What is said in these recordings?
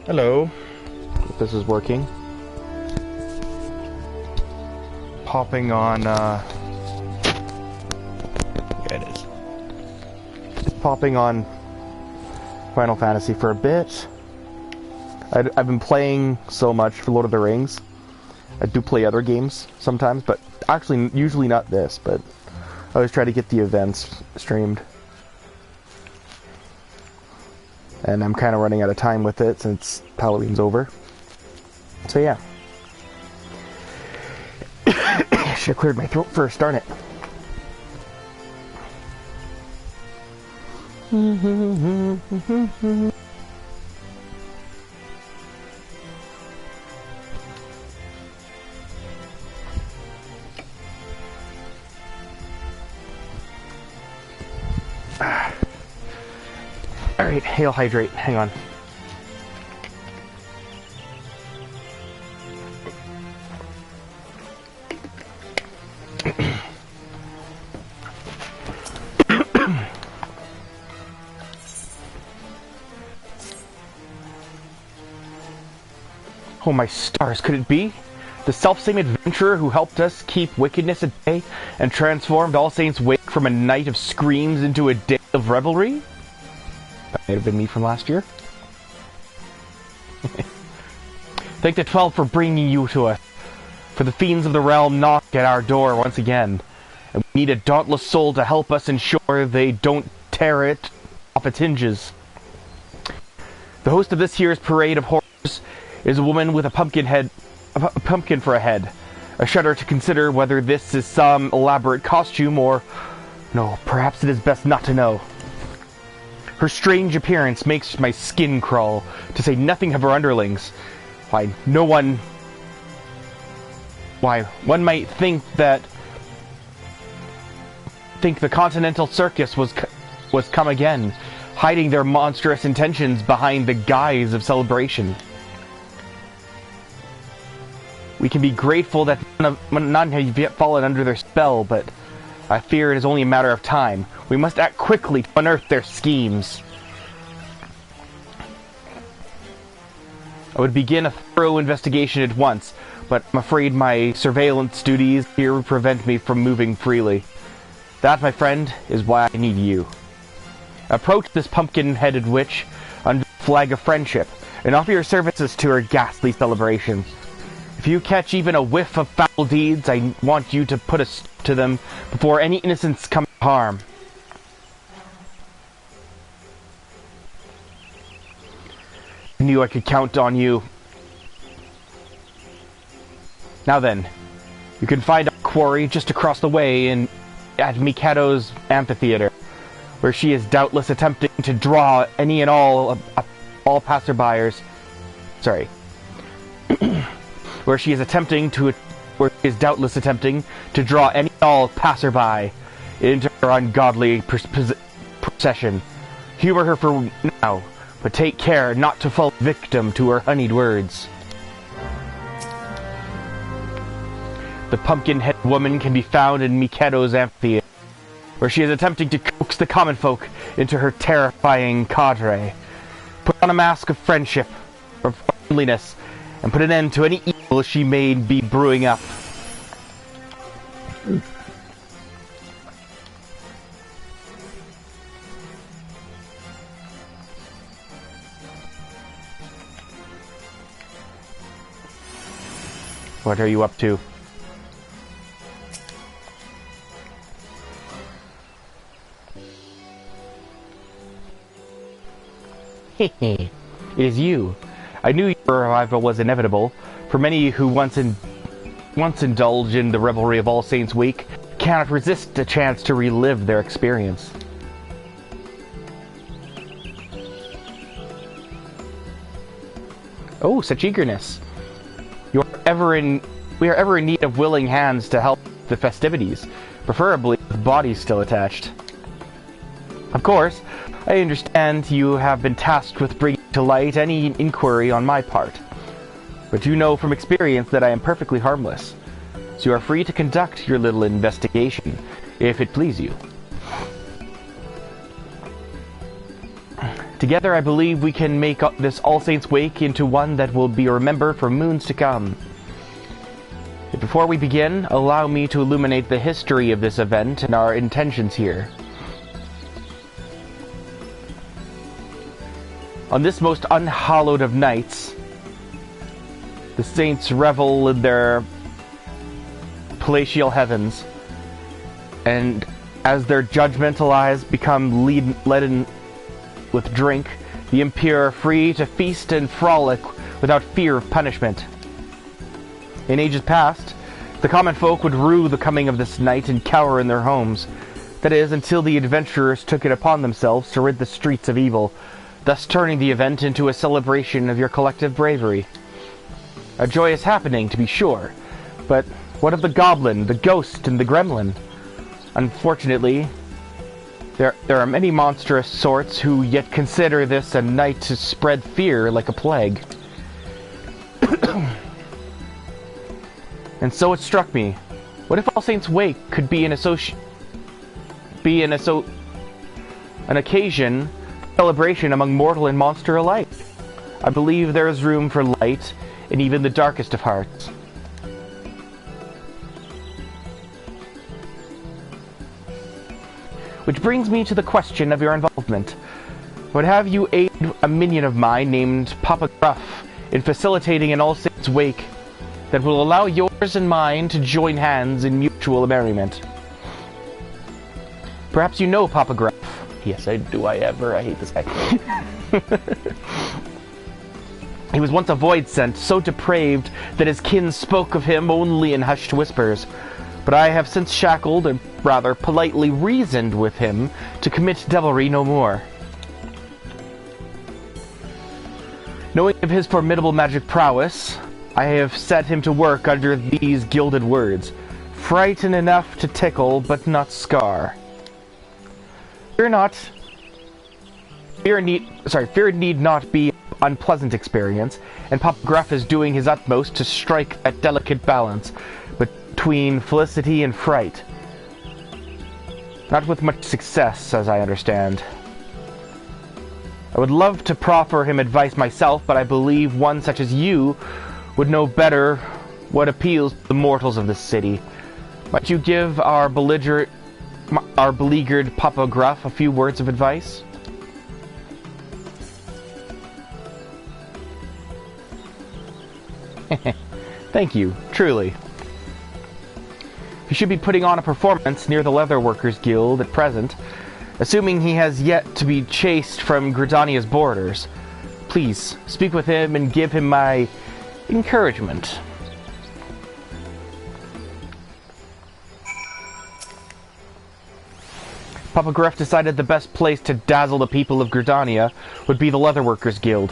Hello. If this is working. Popping on, yeah, it is. Just popping on Final Fantasy for a bit. I've been playing so much for Lord of the Rings. I do play other games sometimes, but actually, usually not this, but I always try to get the events streamed. And I'm kind of running out of time with it since Halloween's over. So yeah. Should have cleared my throat first, darn it. Alright, he'll hydrate. Hang on. Oh my stars, could it be? The self-same adventurer who helped us keep wickedness at bay and transformed All Saints' Wake from a night of screams into a day of revelry? That might have been me from last year. Thank the 12 for bringing you to us. For the fiends of the realm knock at our door once again. And we need a dauntless soul to help us ensure they don't tear it off its hinges. The host of this year's parade of horrors is a woman with a pumpkin for a head. I shudder to consider whether this is some elaborate costume or... No, perhaps it is best not to know. Her strange appearance makes my skin crawl, to say nothing of her underlings. Why, one might think the Continental Circus was come again, hiding their monstrous intentions behind the guise of celebration. We can be grateful that none have yet fallen under their spell, but I fear it is only a matter of time. We must act quickly to unearth their schemes. I would begin a thorough investigation at once, but I'm afraid my surveillance duties here prevent me from moving freely. That, my friend, is why I need you. Approach this pumpkin-headed witch under the flag of friendship, and offer your services to her ghastly celebration. If you catch even a whiff of foul deeds, I want you to put a stop to them before any innocents come to harm. I knew I could count on you. Now then, you can find our quarry just across the way at Mikado's amphitheater, where she is doubtless attempting to draw any and all passerbyers. Sorry. Where she is doubtless attempting to draw any and all passerby into her ungodly procession. Humor her for now, but take care not to fall victim to her honeyed words. The pumpkin-headed woman can be found in Mikado's amphitheater, where she is attempting to coax the common folk into her terrifying cadre. Put on a mask of friendship, or friendliness, and put an end to any evil she may be brewing up. What are you up to? It is you. I knew your arrival was inevitable. For many who once indulge in the revelry of All Saints' Week cannot resist a chance to relive their experience. Oh, such eagerness. We are ever in need of willing hands to help the festivities, preferably with bodies still attached. Of course, I understand you have been tasked with bringing to light any inquiry on my part, but you know from experience that I am perfectly harmless, so you are free to conduct your little investigation, if it please you. Together, I believe we can make this All Saints' Wake into one that will be remembered for moons to come. Before we begin, allow me to illuminate the history of this event and our intentions here. On this most unhallowed of nights, the saints revel in their palatial heavens, and as their judgmental eyes become leaden with drink, the impure are free to feast and frolic without fear of punishment. In ages past, the common folk would rue the coming of this night and cower in their homes. That is, until the adventurers took it upon themselves to rid the streets of evil, thus turning the event into a celebration of your collective bravery. A joyous happening, to be sure, but what of the goblin, the ghost, and the gremlin? Unfortunately, there are many monstrous sorts who yet consider this a night to spread fear like a plague. And so it struck me, what if All Saints' Wake could be an occasion, celebration among mortal and monster alike? I believe there is room for light in even the darkest of hearts. Which brings me to the question of your involvement. Would have you aid a minion of mine named Papa Gruff in facilitating an All Saints' Wake that will allow yours and mine to join hands in mutual merriment? Perhaps you know Papa Gruff. Yes, I do. I hate this guy. He was once a void sent, so depraved that his kin spoke of him only in hushed whispers. But I have since shackled, and rather politely reasoned with him to commit devilry no more. Knowing of his formidable magic prowess, I have set him to work under these gilded words. Frighten enough to tickle, but not scar. Fear need not be an unpleasant experience, and Papa Gruff is doing his utmost to strike that delicate balance between felicity and fright. Not with much success, as I understand. I would love to proffer him advice myself, but I believe one such as you would know better what appeals to the mortals of this city. Might you give our beleaguered Papa Gruff a few words of advice? Thank you, truly. He should be putting on a performance near the Leatherworkers Guild at present, assuming he has yet to be chased from Gridania's borders. Please, speak with him and give him my encouragement. Papa Gruff decided the best place to dazzle the people of Gridania would be the Leatherworkers Guild.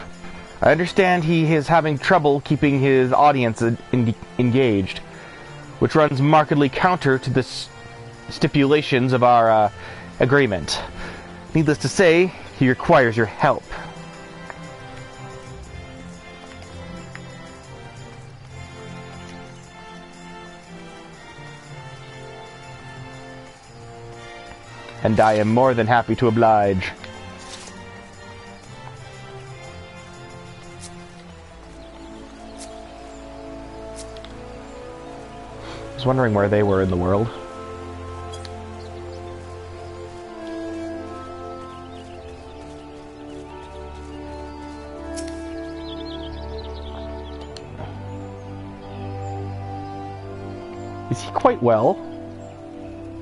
I understand he is having trouble keeping his audience engaged, which runs markedly counter to the stipulations of our agreement. Needless to say, he requires your help. And I am more than happy to oblige. I was wondering where they were in the world. Is he quite well?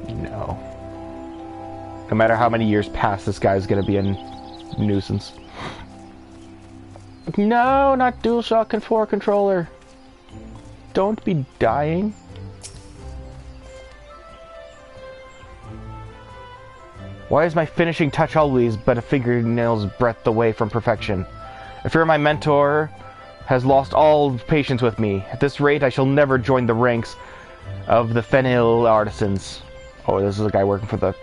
No. No matter how many years pass, this guy's gonna be a nuisance. No, not DualShock and 4 controller. Don't be dying. Why is my finishing touch always but a fingernail's breadth away from perfection? I fear my mentor has lost all patience with me. At this rate, I shall never join the ranks of the Fenil artisans. Oh, this is a guy working for the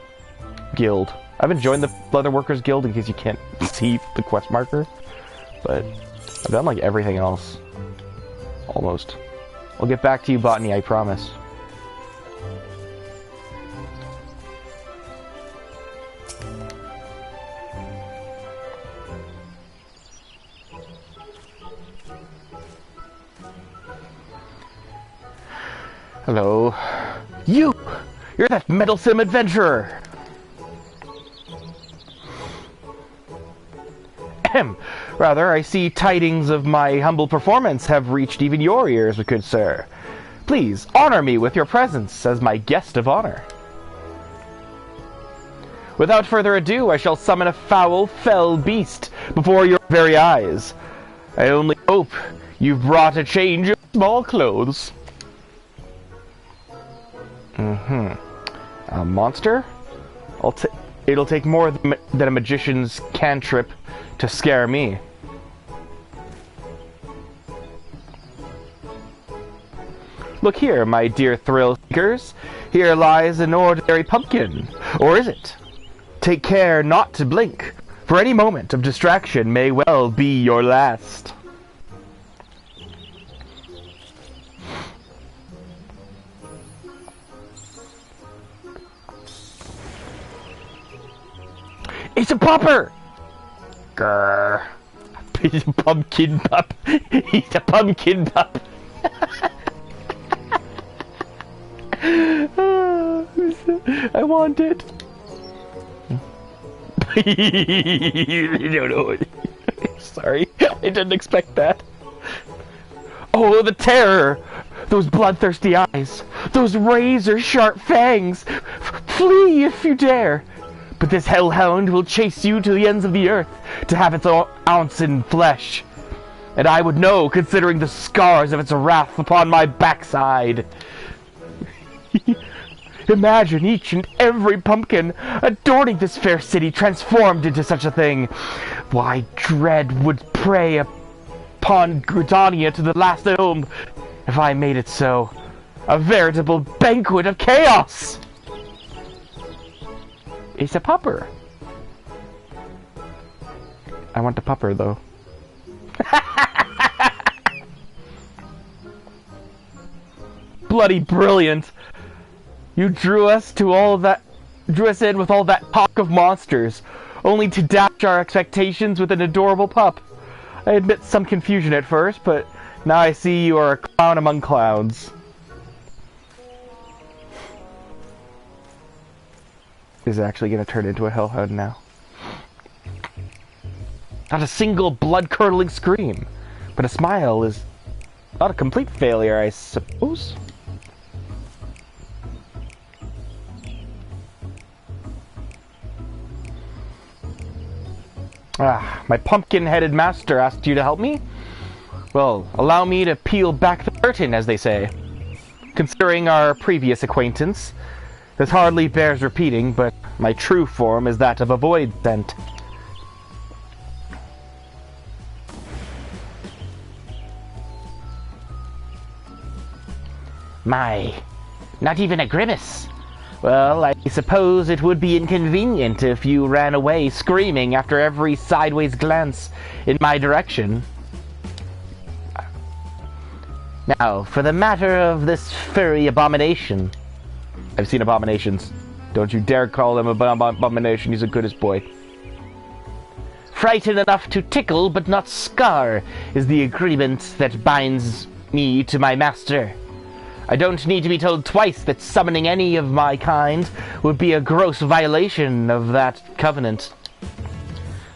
guild. I haven't joined the Leatherworkers Guild in case you can't see the quest marker, but I've done like everything else. Almost. I'll get back to you, Botany, I promise. Hello. You! You're that meddlesome adventurer! Ahem. Rather, I see tidings of my humble performance have reached even your ears, good sir. Please, honor me with your presence as my guest of honor. Without further ado, I shall summon a foul, fell beast before your very eyes. I only hope you've brought a change of small clothes. A monster? It'll take more than a magician's cantrip to scare me. Look here, my dear thrill seekers. Here lies an ordinary pumpkin. Or is it? Take care not to blink, for any moment of distraction may well be your last. It's a popper! Grrr. He's a pumpkin pup. He's a pumpkin pup. I want it. No. Sorry, I didn't expect that. Oh, the terror! Those bloodthirsty eyes! Those razor-sharp fangs! Flee if you dare! But this hellhound will chase you to the ends of the earth to have its ounce in flesh. And I would know, considering the scars of its wrath upon my backside. Imagine each and every pumpkin adorning this fair city transformed into such a thing. Why, dread would prey upon Gridania to the last home if I made it so. A veritable banquet of chaos! It's a pupper. I want the pupper, though. Bloody brilliant! You drew us in with all that talk of monsters, only to dash our expectations with an adorable pup. I admit some confusion at first, but now I see you are a clown among clowns. Is it actually going to turn into a hellhound now? Not a single blood-curdling scream, but a smile is not a complete failure, I suppose. My pumpkin-headed master asked you to help me? Well, allow me to peel back the curtain, as they say. Considering our previous acquaintance, this hardly bears repeating, but my true form is that of a void scent. My, not even a grimace. Well, I suppose it would be inconvenient if you ran away screaming after every sideways glance in my direction. Now, for the matter of this furry abomination. I've seen abominations. Don't you dare call him an abomination, he's the goodest boy. Frightened enough to tickle but not scar is the agreement that binds me to my master. I don't need to be told twice that summoning any of my kind would be a gross violation of that covenant.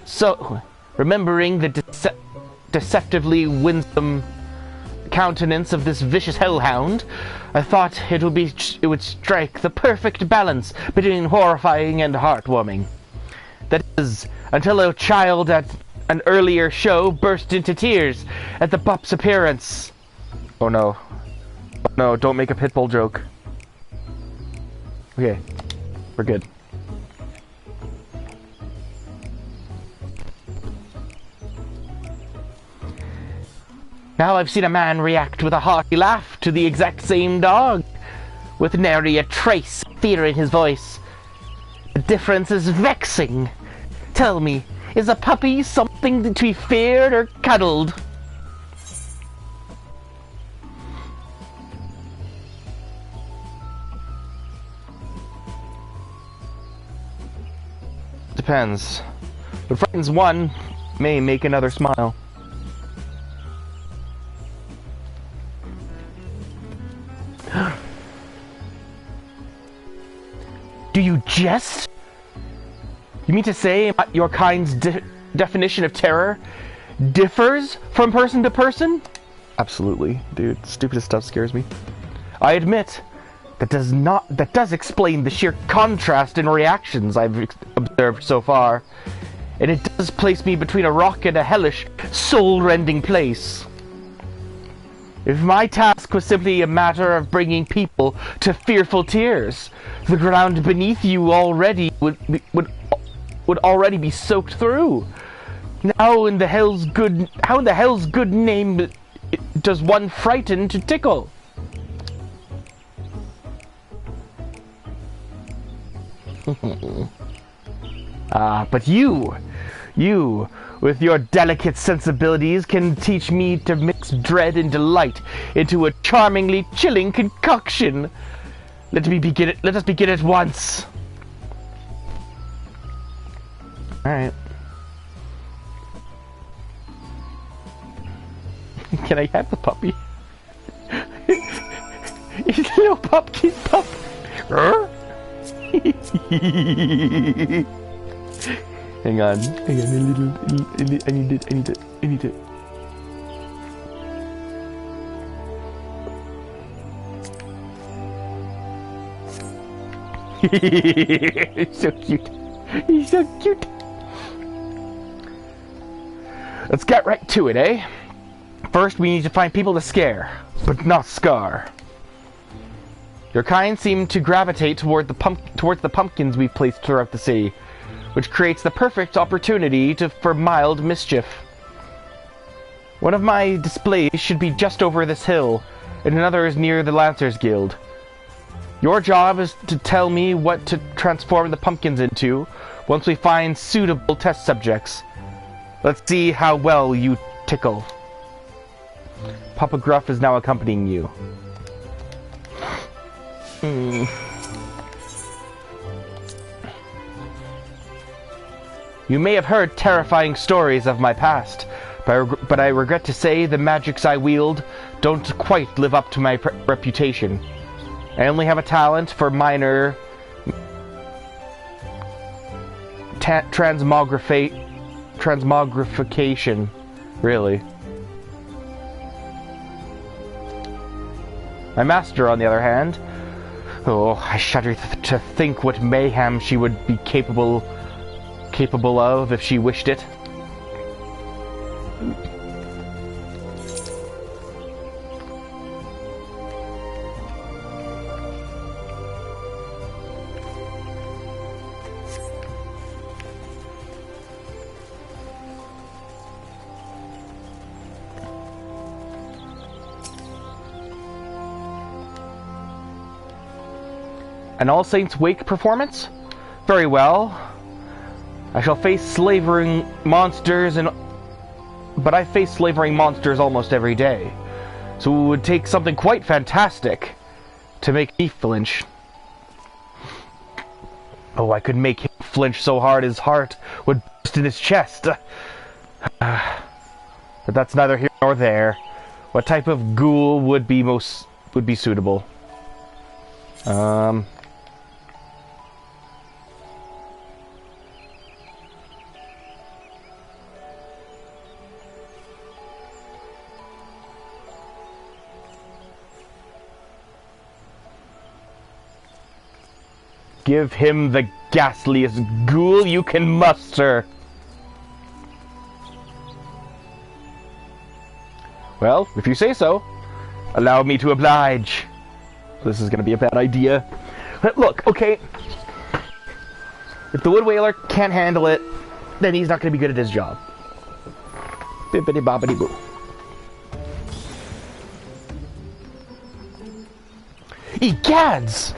So, remembering the deceptively winsome countenance of this vicious hellhound, I thought it would strike the perfect balance between horrifying and heartwarming. That is, until a child at an earlier show burst into tears at the pup's appearance. Oh no. No, don't make a pitbull joke. Okay, we're good. Now I've seen a man react with a hearty laugh to the exact same dog, with nary a trace of fear in his voice. The difference is vexing. Tell me, is a puppy something to be feared or cuddled? Depends. What frightens one may make another smile. jest? You mean to say your kind's definition of terror differs from person to person? Absolutely, dude. Stupidest stuff scares me. I admit, that does explain the sheer contrast in reactions I've observed so far. And it does place me between a rock and a hellish, soul-rending place. If my task was simply a matter of bringing people to fearful tears, the ground beneath you already would already be soaked through. How in the hell's good name does one frighten to tickle? But you, with your delicate sensibilities, can teach me to mix dread and delight into a charmingly chilling concoction. Let us begin at once. Alright. Can I have the puppy? It's a little pumpkin pup. Hang on, a little, I need it. He's so cute. He's so cute. Let's get right to it, eh? First, we need to find people to scare, but not scar. Your kind seem to gravitate towards the pumpkins we've placed throughout the city, which creates the perfect opportunity for mild mischief. One of my displays should be just over this hill, and another is near the Lancers Guild. Your job is to tell me what to transform the pumpkins into once we find suitable test subjects. Let's see how well you tickle. Papa Gruff is now accompanying you. You may have heard terrifying stories of my past, but I regret to say the magics I wield don't quite live up to my reputation. I only have a talent for minor transmogrification, really. My master, on the other hand, oh, I shudder to think what mayhem she would be capable of if she wished it. An All Saints Wake performance? Very well. I shall face slavering monsters but I face slavering monsters almost every day. So it would take something quite fantastic to make me flinch. Oh, I could make him flinch so hard his heart would burst in his chest. But that's neither here nor there. What type of ghoul would be suitable? Give him the ghastliest ghoul you can muster. Well, if you say so, allow me to oblige. This is going to be a bad idea. But look, okay, if the Wood Whaler can't handle it, then he's not going to be good at his job. Bippity boppity boo. Egads!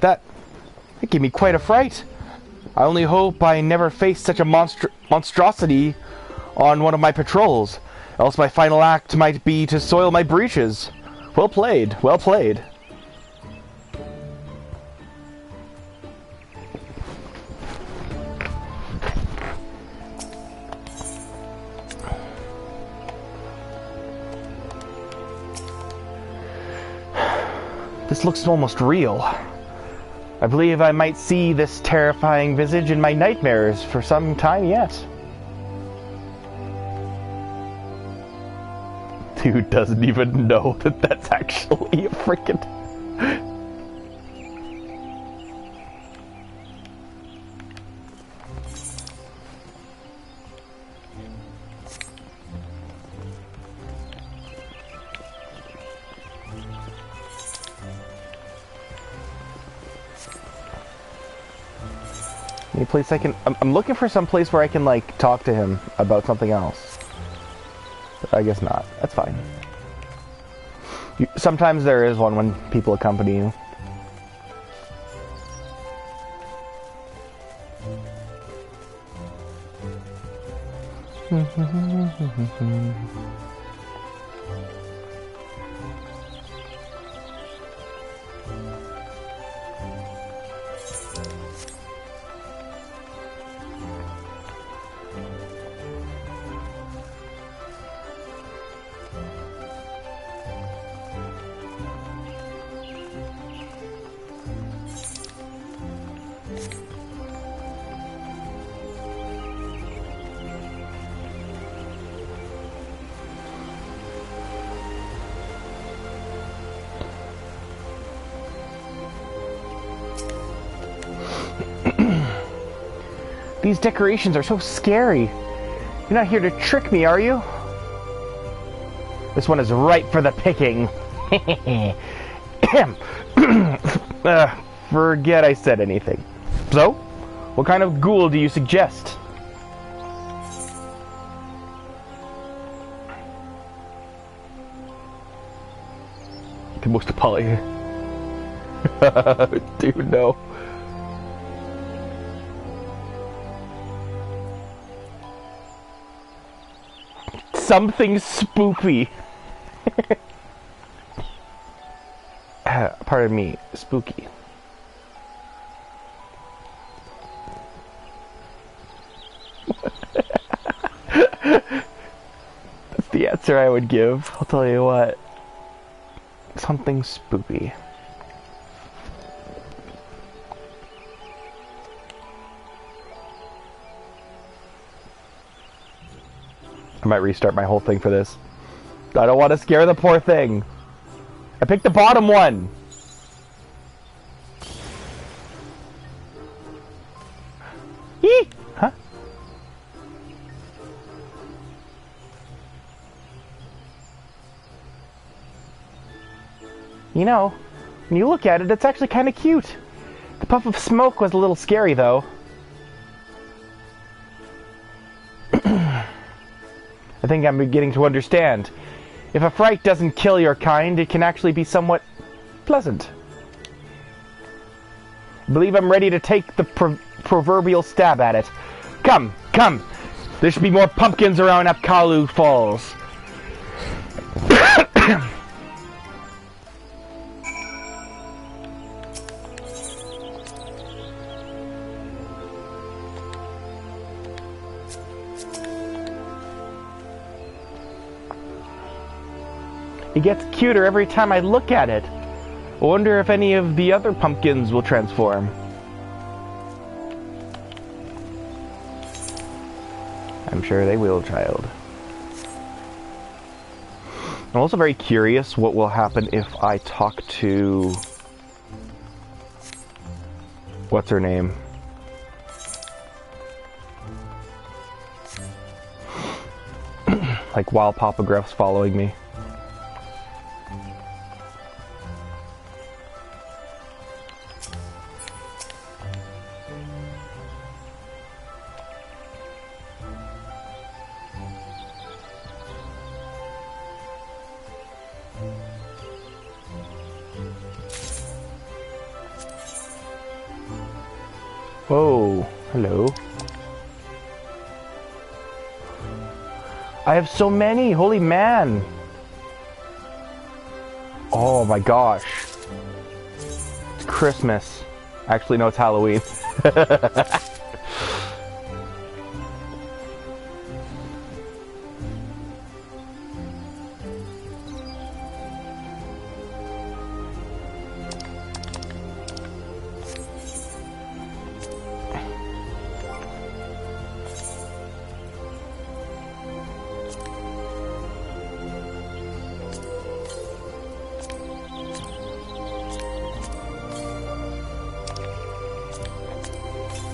That gave me quite a fright. I only hope I never face such a monstrosity on one of my patrols, else my final act might be to soil my breeches. Well played, well played. This looks almost real. I believe I might see this terrifying visage in my nightmares for some time yet. Dude doesn't even know that that's actually a freaking... Any place I can... I'm looking for some place where I can, like, talk to him about something else. But I guess not. That's fine. Sometimes there is one when people accompany you. These decorations are so scary. You're not here to trick me, are you? This one is ripe for the picking. Forget I said anything. So, what kind of ghoul do you suggest? The most apology. Dude, no. Something spoopy. Pardon me, spooky. That's the answer I would give. I'll tell you what. Something spooky. I might restart my whole thing for this. I don't want to scare the poor thing. I picked the bottom one. Yee! Huh? You know, when you look at it, it's actually kind of cute. The puff of smoke was a little scary, though. I think I'm beginning to understand. If a fright doesn't kill your kind, it can actually be somewhat pleasant. I believe I'm ready to take the proverbial stab at it. Come, come! There should be more pumpkins around Apkalu Falls. It gets cuter every time I look at it. I wonder if any of the other pumpkins will transform. I'm sure they will, child. I'm also very curious what will happen if I talk to... What's her name? Like while Papa Gruff's following me. Whoa, hello. I have so many, holy man. Oh my gosh. It's Christmas. Actually, no, it's Halloween.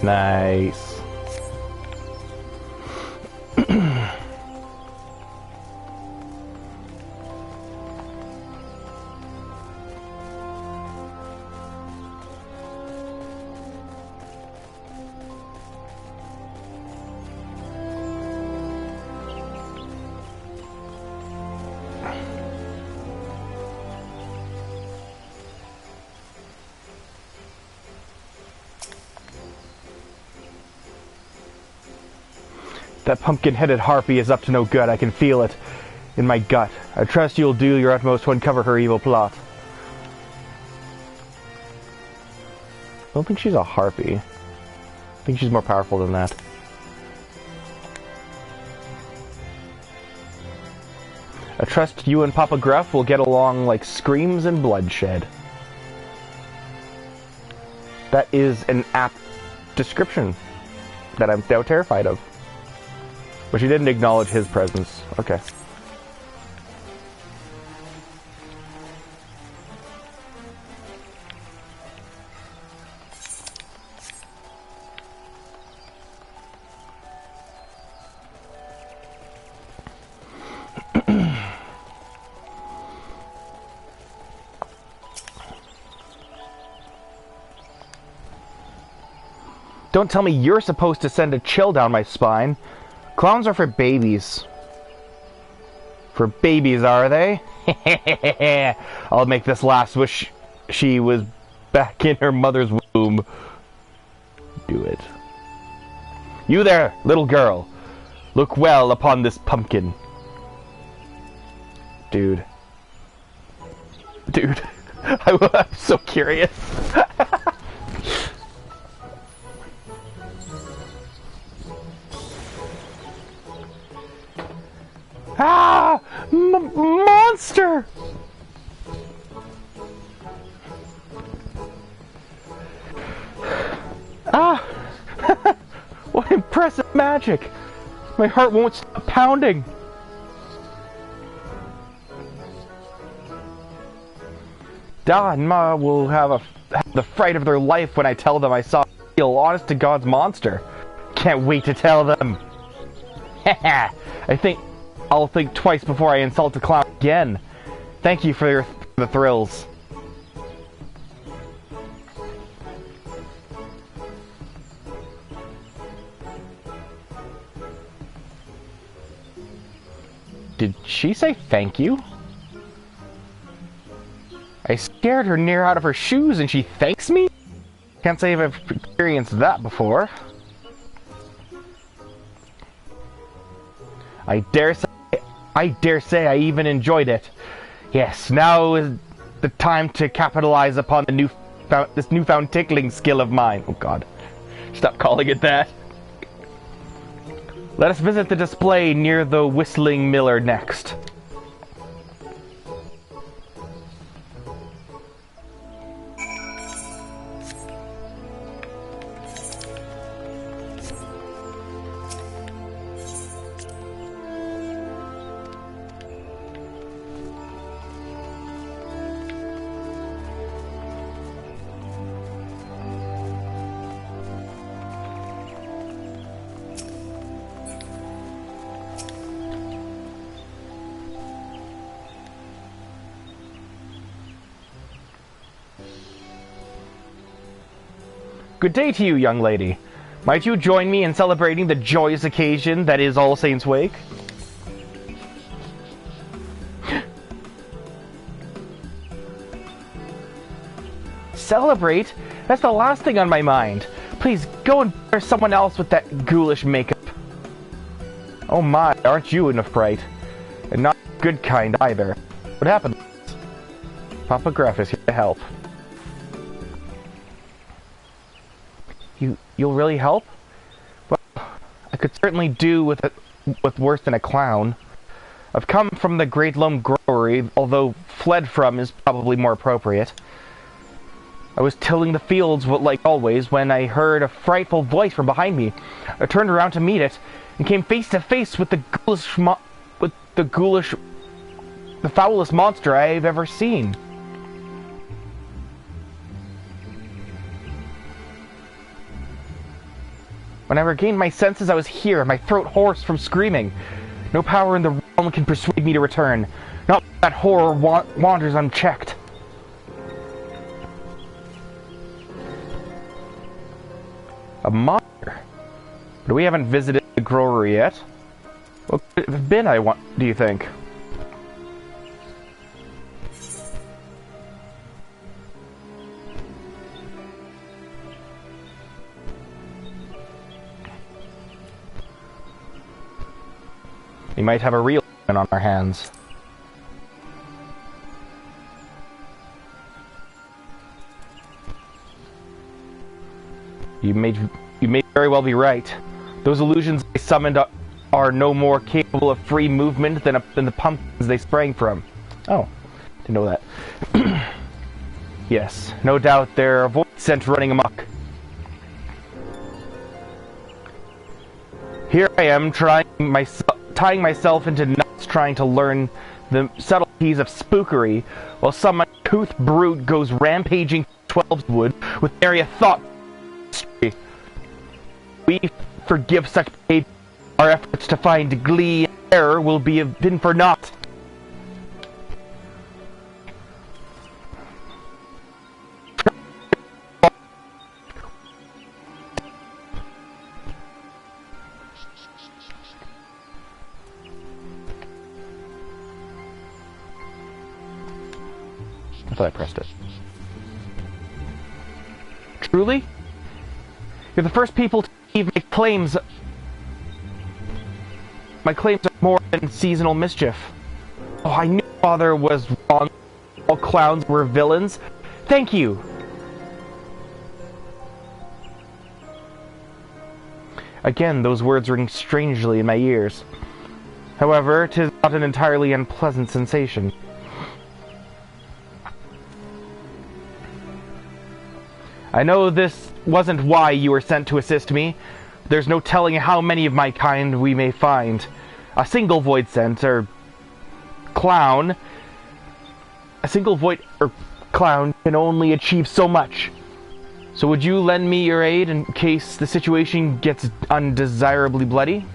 Nice. That pumpkin-headed harpy is up to no good. I can feel it in my gut. I trust you'll do your utmost to uncover her evil plot. I don't think she's a harpy. I think she's more powerful than that. I trust you and Papa Gruff will get along like screams and bloodshed. That is an apt description that I'm now terrified of. But she didn't acknowledge his presence. Okay. Don't tell me you're supposed to send a chill down my spine. Clowns are for babies. For babies, are they? I'll make this last wish she was back in her mother's womb. Do it. You there, little girl. Look well upon this pumpkin. Dude. Dude. I'm so curious. Ah! Monster! Ah! What impressive magic! My heart won't stop pounding! Da and Ma will have the fright of their life when I tell them I saw a real honest-to-God's monster. Can't wait to tell them! I think I'll think twice before I insult a clown again. Thank you for the thrills. Did she say thank you? I scared her near out of her shoes and she thanks me? Can't say I've experienced that before. I dare say I even enjoyed it. Yes, now is the time to capitalize upon this newfound tickling skill of mine. Oh god. Stop calling it that. Let us visit the display near the Whistling Miller next. Good day to you, young lady. Might you join me in celebrating the joyous occasion that is All Saints' Wake? Celebrate? That's the last thing on my mind. Please, go and bother someone else with that ghoulish makeup. Oh my, aren't you in a fright? And not a good kind either. What happened? Papa Gruff is here to help. You'll really help? Well, I could certainly do with worse than a clown. I've come from the Great Loam Growery, although fled from is probably more appropriate. I was tilling the fields like always when I heard a frightful voice from behind me. I turned around to meet it and came face to face with the foulest monster I've ever seen. When I regained my senses, I was here, my throat hoarse from screaming. No power in the realm can persuade me to return. Not when that horror wanders unchecked. A monster? But we haven't visited the grower yet. What could it have been, do you think? We might have a real one on our hands. You may very well be right. Those illusions they summoned are no more capable of free movement than the pumpkins they sprang from. Oh, didn't know that. Yes, no doubt they're a void scent running amok. Here I am tying myself into knots trying to learn the subtleties of spookery, while some uncouth brute goes rampaging 12's wood with nary a thought. We forgive such behavior. Our efforts to find glee and error will have been for naught. I thought I pressed it. Truly? You're the first people to believe my claims. My claims are more than seasonal mischief. Oh, I knew Father was wrong. All clowns were villains. Thank you. Again, those words ring strangely in my ears. However, 'tis not an entirely unpleasant sensation. I know this wasn't why you were sent to assist me. There's no telling how many of my kind we may find. A single void scent, or clown... A single void or clown can only achieve so much. So would you lend me your aid in case the situation gets undesirably bloody?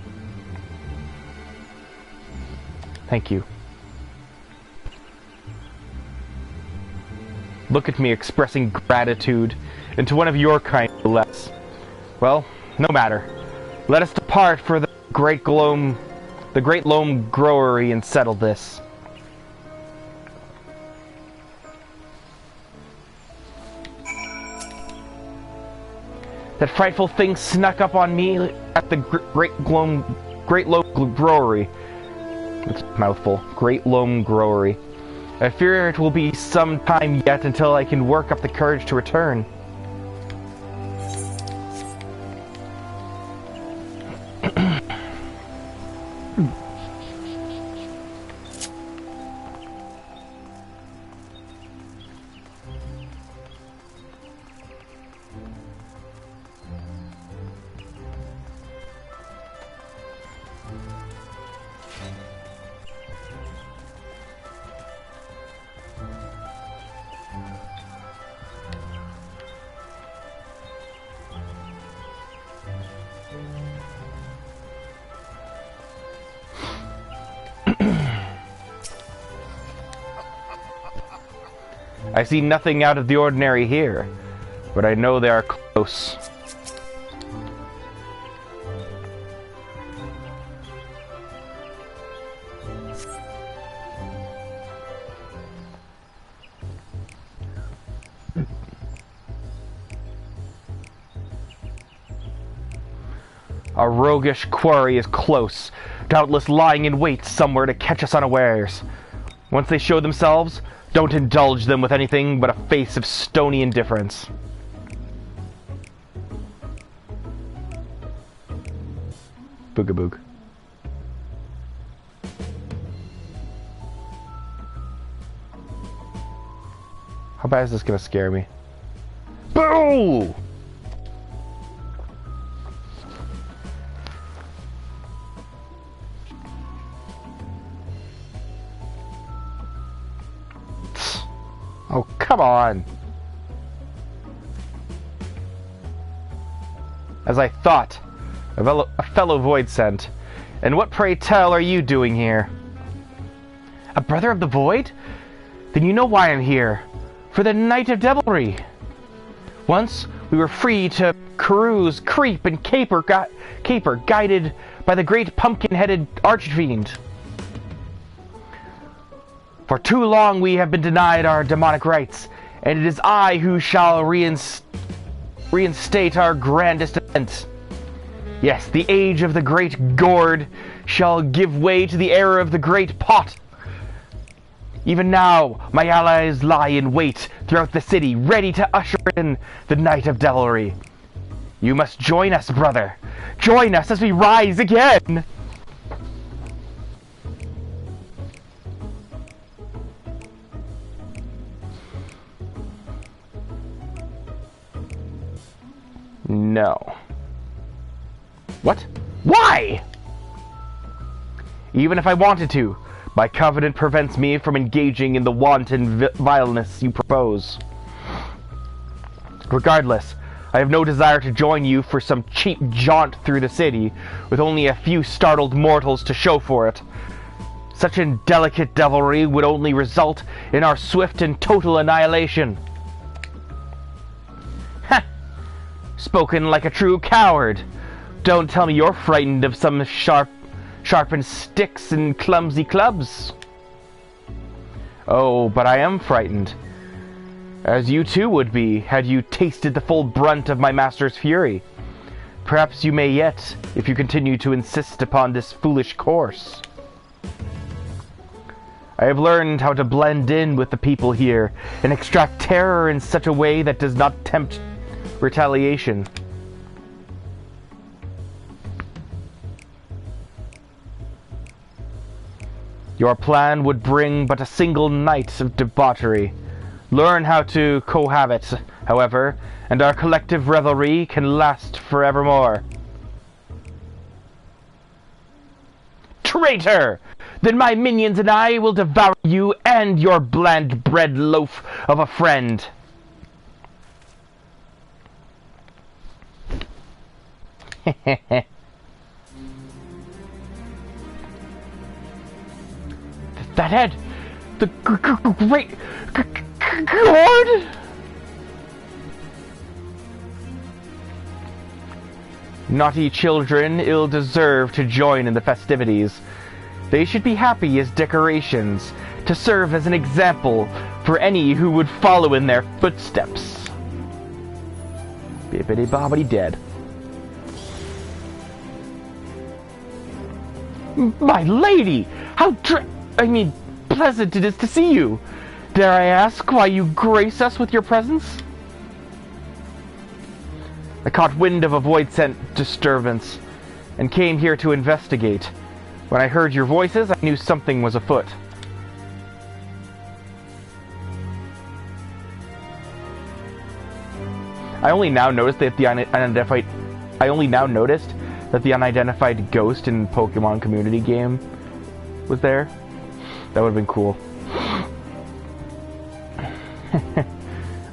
Thank you. Look at me expressing gratitude, and to one of your kind no less. Well, no matter. Let us depart for the Great Loam Growery and settle this. That frightful thing snuck up on me at the Great Loam Growery. It's a mouthful. Great Loam Growery. I fear it will be some time yet until I can work up the courage to return. I see nothing out of the ordinary here, but I know they are close. A roguish quarry is close, doubtless lying in wait somewhere to catch us unawares. Once they show themselves, don't indulge them with anything but a face of stony indifference. Boogaboog. How bad is this gonna scare me? Boo! Oh, come on! As I thought, A fellow void sent. And what, pray tell, are you doing here? A brother of the void? Then you know why I'm here. For the night of devilry. Once we were free to carouse, creep, and caper, guided by the great pumpkin-headed archfiend. For too long we have been denied our demonic rights, and it is I who shall reinstate our grandest event. Yes, the age of the great gourd shall give way to the era of the great pot. Even now, my allies lie in wait throughout the city, ready to usher in the night of devilry. You must join us, brother. Join us as we rise again! No. What? Why? Even if I wanted to, my covenant prevents me from engaging in the wanton vileness you propose. Regardless, I have no desire to join you for some cheap jaunt through the city, with only a few startled mortals to show for it. Such indelicate devilry would only result in our swift and total annihilation. Ha! Spoken like a true coward. Don't tell me you're frightened of some sharpened sticks and clumsy clubs. Oh, but I am frightened. As you too would be, had you tasted the full brunt of my master's fury. Perhaps you may yet, if you continue to insist upon this foolish course. I have learned how to blend in with the people here, and extract terror in such a way that does not tempt retaliation. Your plan would bring but a single night of debauchery. Learn how to cohabit, however, and our collective revelry can last forevermore. Traitor! Then my minions and I will devour you and your bland bread loaf of a friend. That head! The great gourd! Naughty children ill deserve to join in the festivities. They should be happy as decorations, to serve as an example for any who would follow in their footsteps. Bibbidi bobbidi dead. My lady! How pleasant it is to see you! Dare I ask why you grace us with your presence? I caught wind of a void-sent disturbance, and came here to investigate. When I heard your voices, I knew something was afoot. I only now noticed that the unidentified ghost in Pokemon Community game was there. That would have been cool.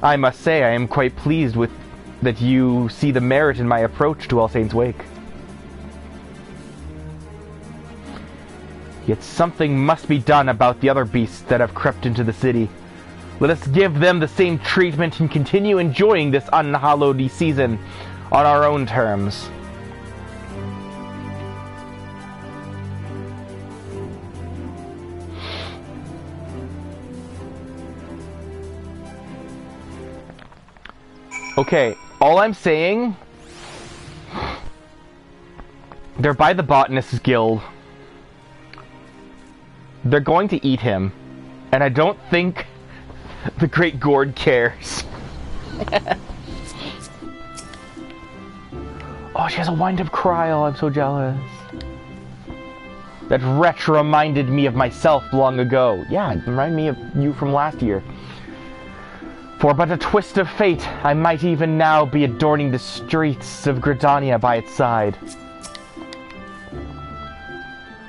I must say I am quite pleased with that you see the merit in my approach to All Saints' Wake. Yet something must be done about the other beasts that have crept into the city. Let us give them the same treatment and continue enjoying this unhallowed season on our own terms. Okay, all I'm saying, they're by the Botanist's Guild. They're going to eat him, and I don't think the Great Gourd cares. Oh, she has a wind-up cry. Oh, I'm so jealous. That wretch reminded me of myself long ago. Yeah, it reminded me of you from last year. For but a twist of fate, I might even now be adorning the streets of Gridania by its side.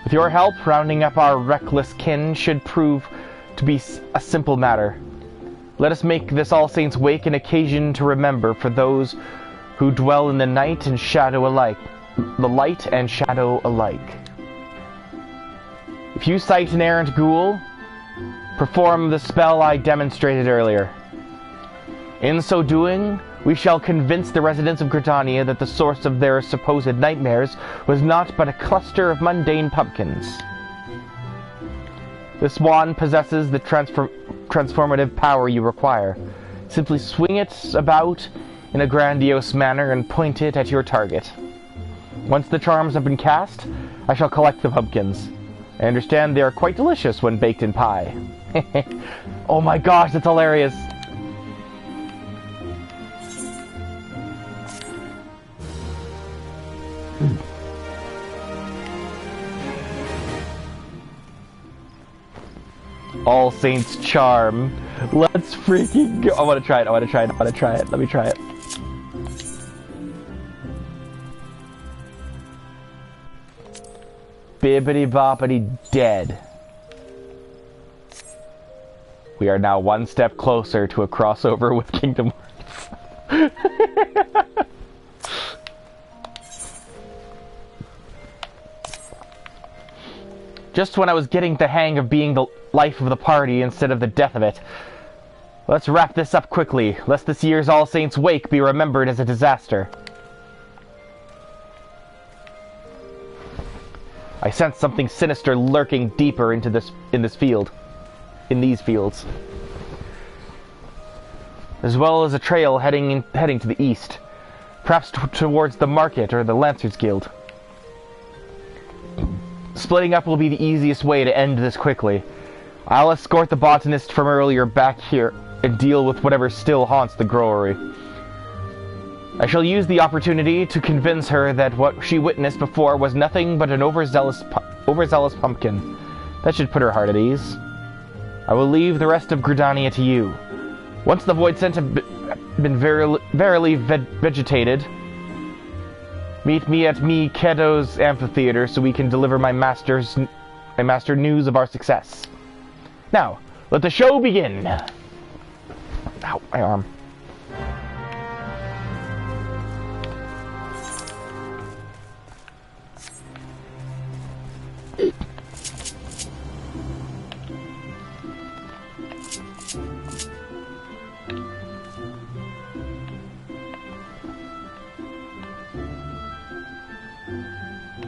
With your help, rounding up our reckless kin should prove to be a simple matter. Let us make this All Saints' Wake an occasion to remember for those who dwell in the night and shadow alike. the light and shadow alike. If you sight an errant ghoul, perform the spell I demonstrated earlier. In so doing, we shall convince the residents of Gridania that the source of their supposed nightmares was naught but a cluster of mundane pumpkins. This wand possesses the transformative power you require. Simply swing it about in a grandiose manner and point it at your target. Once the charms have been cast, I shall collect the pumpkins. I understand they are quite delicious when baked in pie. Oh my gosh, that's hilarious! All Saints charm. Let's freaking go. I want to try it. Let me try it. Bibbidi boppity dead. We are now one step closer to a crossover with Kingdom Hearts. Just when I was getting the hang of being the life of the party instead of the death of it. Let's wrap this up quickly, lest this year's All Saints' Wake be remembered as a disaster. I sense something sinister lurking deeper in these fields. As well as a trail heading to the east. Perhaps towards the market or the Lancers Guild. Splitting up will be the easiest way to end this quickly. I'll escort the botanist from earlier back here and deal with whatever still haunts the growery. I shall use the opportunity to convince her that what she witnessed before was nothing but an overzealous pumpkin. That should put her heart at ease. I will leave the rest of Gridania to you. Once the Void Scent have been verily vegetated, meet me at Kedo's amphitheater so we can deliver my master news of our success. Now, let the show begin! Ow, my arm.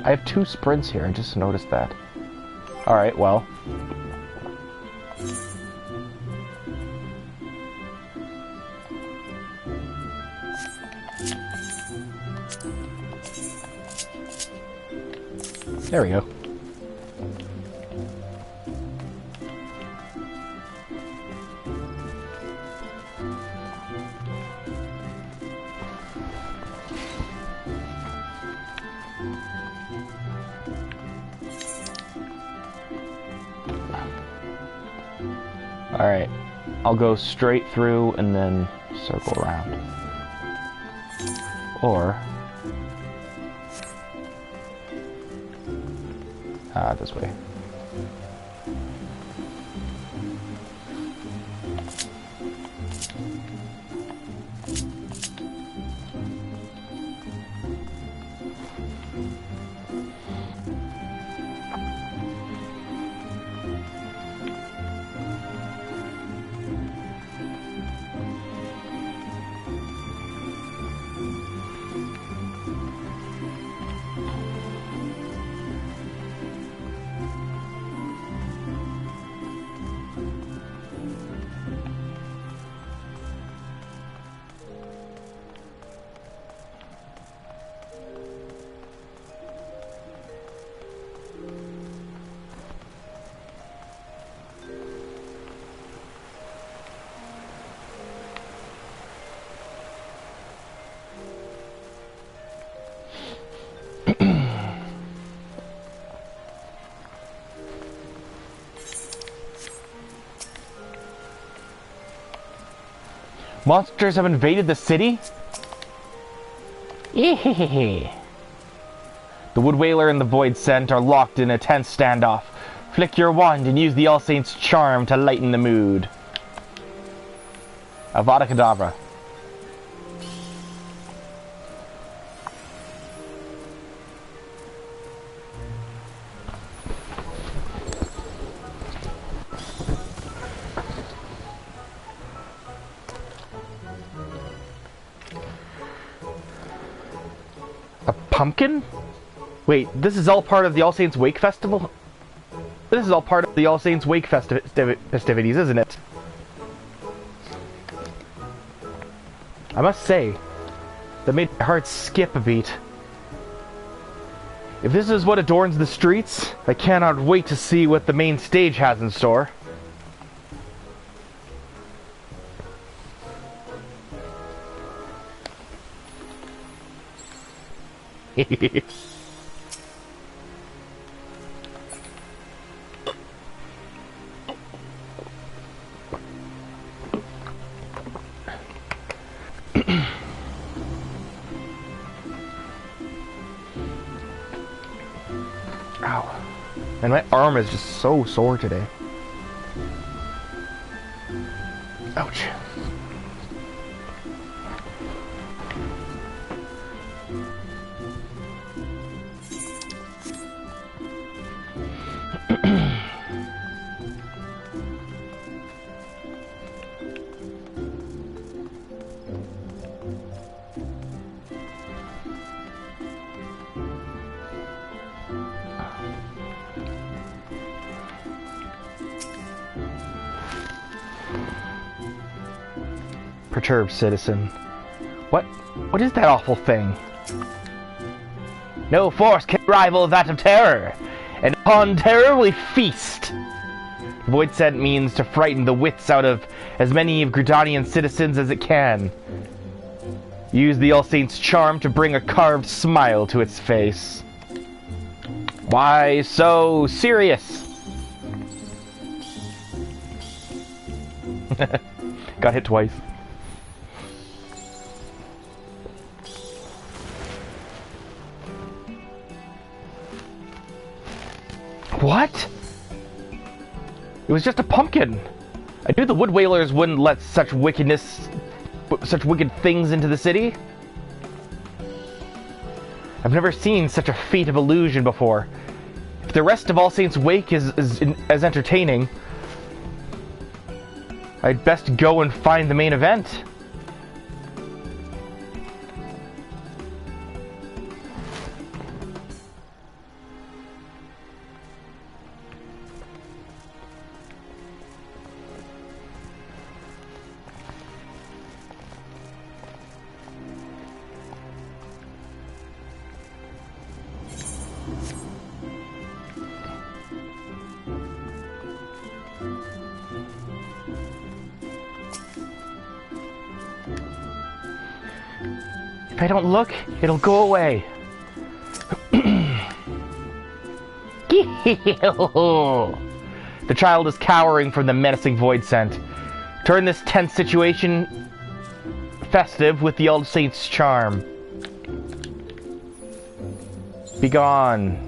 I have 2 sprints here, I just noticed that. Alright, well. There we go. Alright, I'll go straight through and then circle around. Or... this way. Monsters have invaded the city? The Wood Wailer and the Void Scent are locked in a tense standoff. Flick your wand and use the All Saints' charm to lighten the mood. Avada Kedavra. pumpkin? Wait, this is all part of the All Saints Wake Festival? This is all part of the All Saints Wake festivities, isn't it? I must say, that made my heart skip a beat. If this is what adorns the streets, I cannot wait to see what the main stage has in store. Ow. And my arm is just so sore today. Ouch. Perturbed citizen. What is that awful thing? No force can rival that of terror, and upon terror we feast. Void scent means to frighten the wits out of as many of Gridanian citizens as it can. Use the All Saints' charm to bring a carved smile to its face. Why so serious? Got hit twice. What? It was just a pumpkin. I knew the Wood Whalers wouldn't let such wicked things into the city. I've never seen such a feat of illusion before. If the rest of All Saints Wake is as entertaining, I'd best go and find the main event. If I don't look, it'll go away. The child is cowering from the menacing void scent. Turn this tense situation festive with the All Saints' charm. Begone.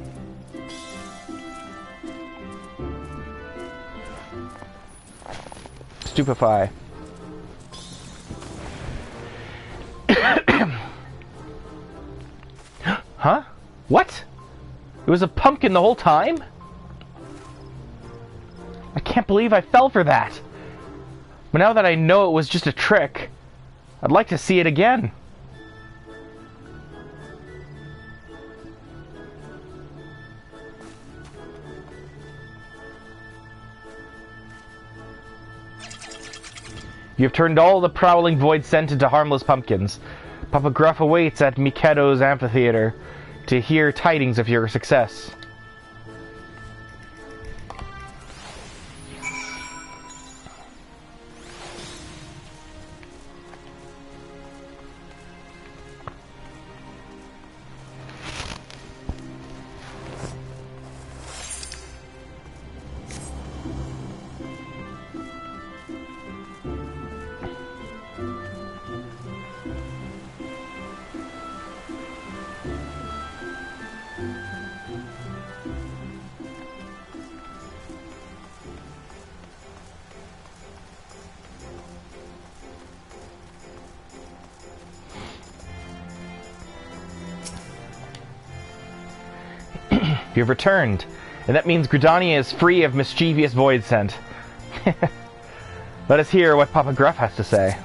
Stupefy. Huh? What? It was a pumpkin the whole time? I can't believe I fell for that. But now that I know it was just a trick, I'd like to see it again. You have turned all the prowling void scent into harmless pumpkins. Papa Gruff awaits at Mikado's amphitheater to hear tidings of your success. You've returned, and that means Gridania is free of mischievous void scent. Let us hear what Papa Gruff has to say.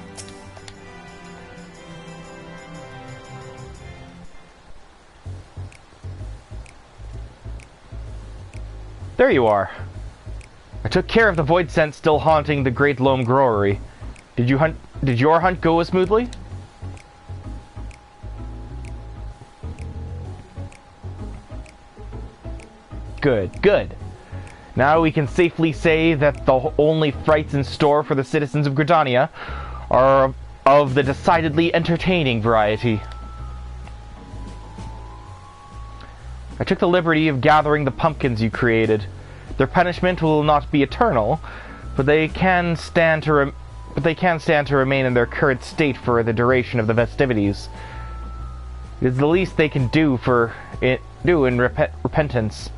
There you are. I took care of the void scent still haunting the Great Loam Growery. Did your hunt go as smoothly? Good, good. Now we can safely say that the only frights in store for the citizens of Gridania are of the decidedly entertaining variety. I took the liberty of gathering the pumpkins you created. Their punishment will not be eternal, but they can stand to remain in their current state for the duration of the festivities. It is the least they can do in repentance.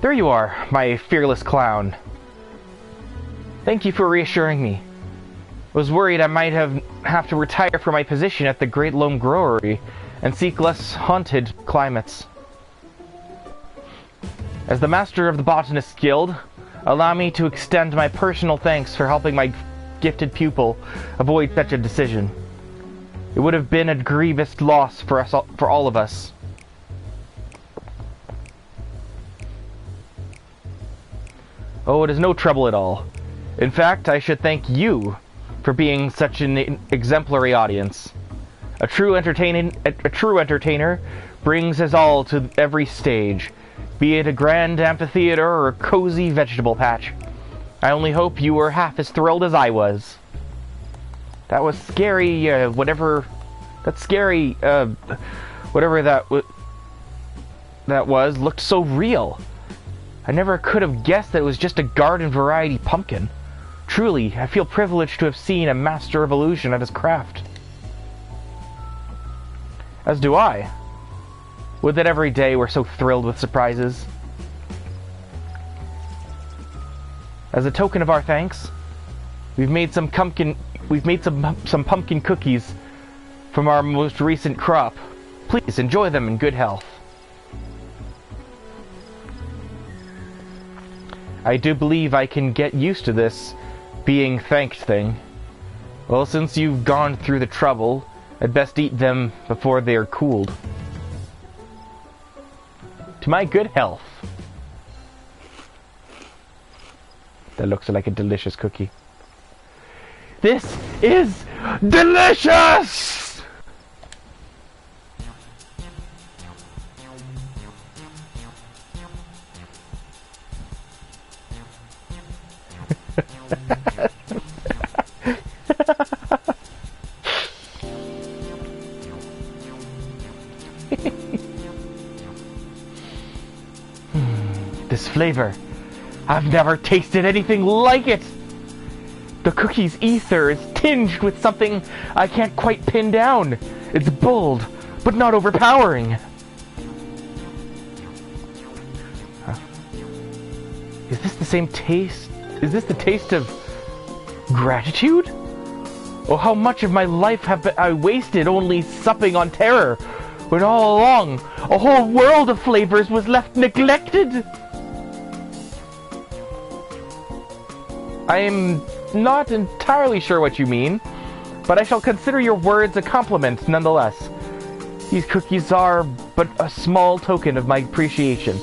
There you are, my fearless clown. Thank you for reassuring me. I was worried I might have to retire from my position at the Great Loam Growery and seek less haunted climates. As the master of the Botanist's Guild, allow me to extend my personal thanks for helping my gifted pupil avoid such a decision. It would have been a grievous loss for all of us. Oh, it is no trouble at all. In fact, I should thank you for being such an exemplary audience. A true entertainer brings us all to every stage, be it a grand amphitheater or a cozy vegetable patch. I only hope you were half as thrilled as I was. That was scary, whatever that was, looked so real. I never could have guessed that it was just a garden variety pumpkin. Truly, I feel privileged to have seen a master of illusion at his craft. As do I. Would that every day were so thrilled with surprises. As a token of our thanks, we've made some pumpkin cookies from our most recent crop. Please enjoy them in good health. I do believe I can get used to this being thanked thing. Well, since you've gone through the trouble, I'd best eat them before they are cooled. To my good health. That looks like a delicious cookie. This is delicious! This flavor, I've never tasted anything like it. The cookie's ether is tinged with something I can't quite pin down. It's bold, but not overpowering. Is this the same taste? Is this the taste of gratitude? Oh, how much of my life have I wasted only supping on terror, when all along a whole world of flavors was left neglected? I am not entirely sure what you mean, but I shall consider your words a compliment nonetheless. These cookies are but a small token of my appreciation.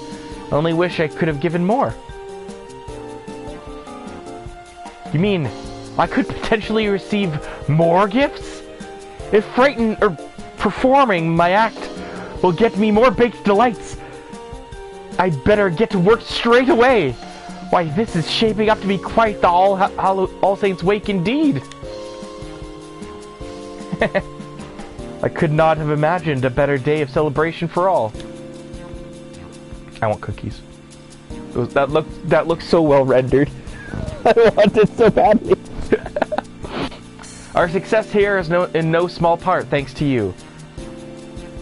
I only wish I could have given more. You mean I could potentially receive more gifts? If performing my act will get me more baked delights, I'd better get to work straight away. Why, this is shaping up to be quite the All Saints' Wake indeed. I could not have imagined a better day of celebration for all. I want cookies. That looks so well rendered. I want it so badly. Our success here is in no small part thanks to you.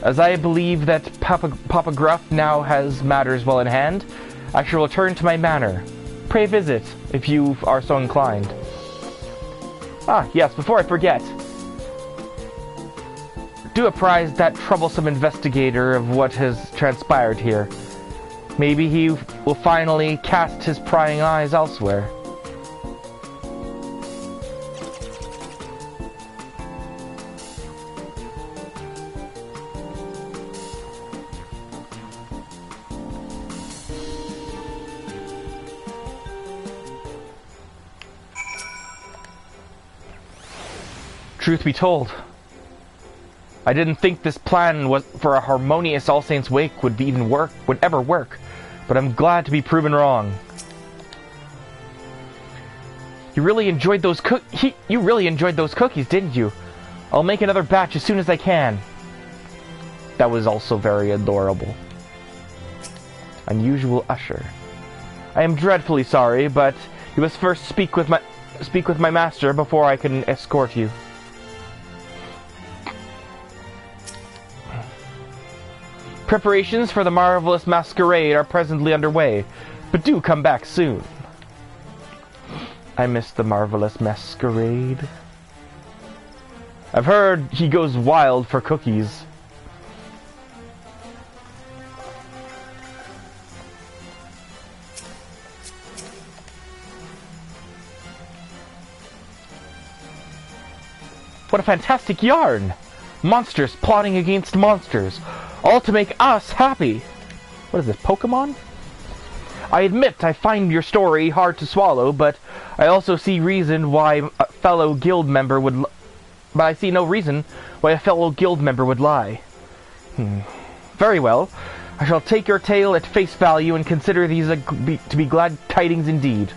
As I believe that Papa Gruff now has matters well in hand, I shall return to my manor. Pray visit, if you are so inclined. Ah, yes, before I forget. Do apprise that troublesome investigator of what has transpired here. Maybe he will finally cast his prying eyes elsewhere. Truth be told, I didn't think this plan was for a harmonious All Saints Wake would ever work, but I'm glad to be proven wrong. You really enjoyed those cookies, didn't you? I'll make another batch as soon as I can. That was also very adorable. Unusual usher. I am dreadfully sorry, but you must first speak with my master before I can escort you. Preparations for the marvelous masquerade are presently underway, but do come back soon. I miss the marvelous masquerade. I've heard he goes wild for cookies. What a fantastic yarn! Monsters plotting against monsters, all to make us happy. What is this, Pokemon? I admit I find your story hard to swallow, but I also see reason why a fellow guild member would. But I see no reason why a fellow guild member would lie. Very well. I shall take your tale at face value and consider these to be glad tidings indeed.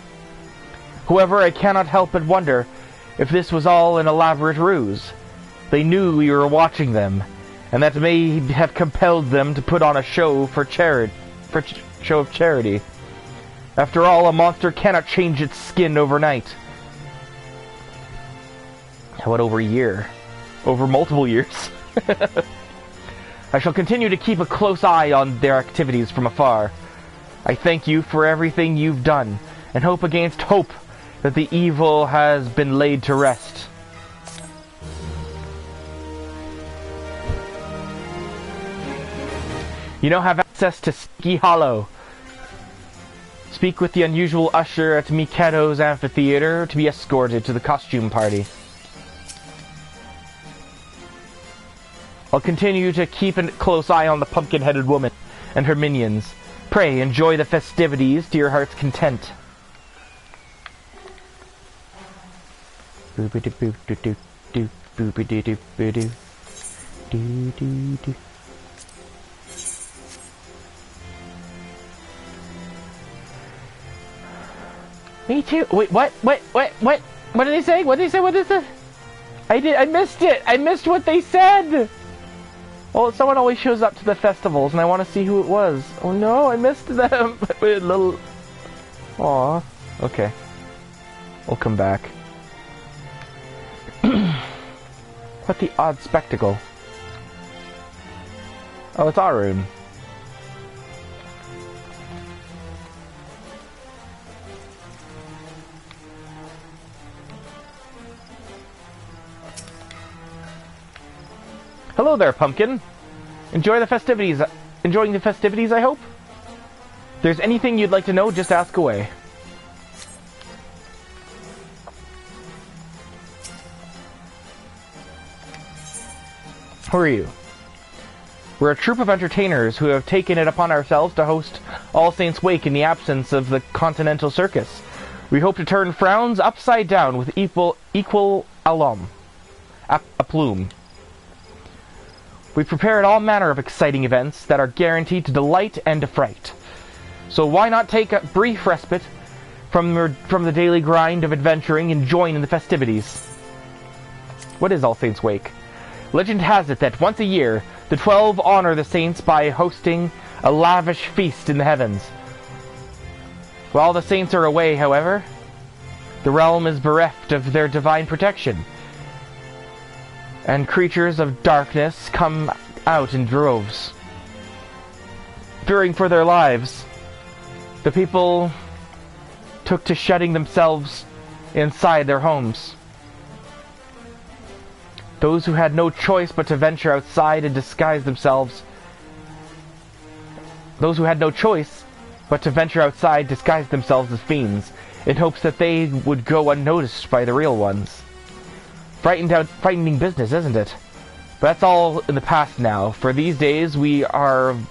However, I cannot help but wonder if this was all an elaborate ruse. They knew we were watching them, and that may have compelled them to put on a show of charity. After all, a monster cannot change its skin overnight. How about over a year? Over multiple years? I shall continue to keep a close eye on their activities from afar. I thank you for everything you've done, and hope against hope that the evil has been laid to rest. You now have access to Ski Hollow. Speak with the unusual usher at Mikado's amphitheater to be escorted to the costume party. I'll continue to keep a close eye on the pumpkin-headed woman and her minions. Pray enjoy the festivities to your heart's content. Me too. Wait, what? What did they say? What did they say? What is it? I missed it. I missed what they said. Well, someone always shows up to the festivals, and I want to see who it was. Oh no, I missed them. Little. Aw. Okay. We'll come back. What the odd spectacle? Oh, it's Arun. Hello there, Pumpkin. Enjoying the festivities, I hope? If there's anything you'd like to know, just ask away. Who are you? We're a troupe of entertainers who have taken it upon ourselves to host All Saints Wake in the absence of the Continental Circus. We hope to turn frowns upside down with equal aplomb. We've prepared all manner of exciting events that are guaranteed to delight and affright. So why not take a brief respite from the daily grind of adventuring and join in the festivities? What is All Saints Wake? Legend has it that once a year, the 12 honor the saints by hosting a lavish feast in the heavens. While the saints are away, however, the realm is bereft of their divine protection, and creatures of darkness come out in droves. Fearing for their lives, the people took to shutting themselves inside their homes. Those who had no choice but to venture outside and disguise themselves as fiends, in hopes that they would go unnoticed by the real ones. Frightening business, isn't it? But that's all in the past now. For these days, we have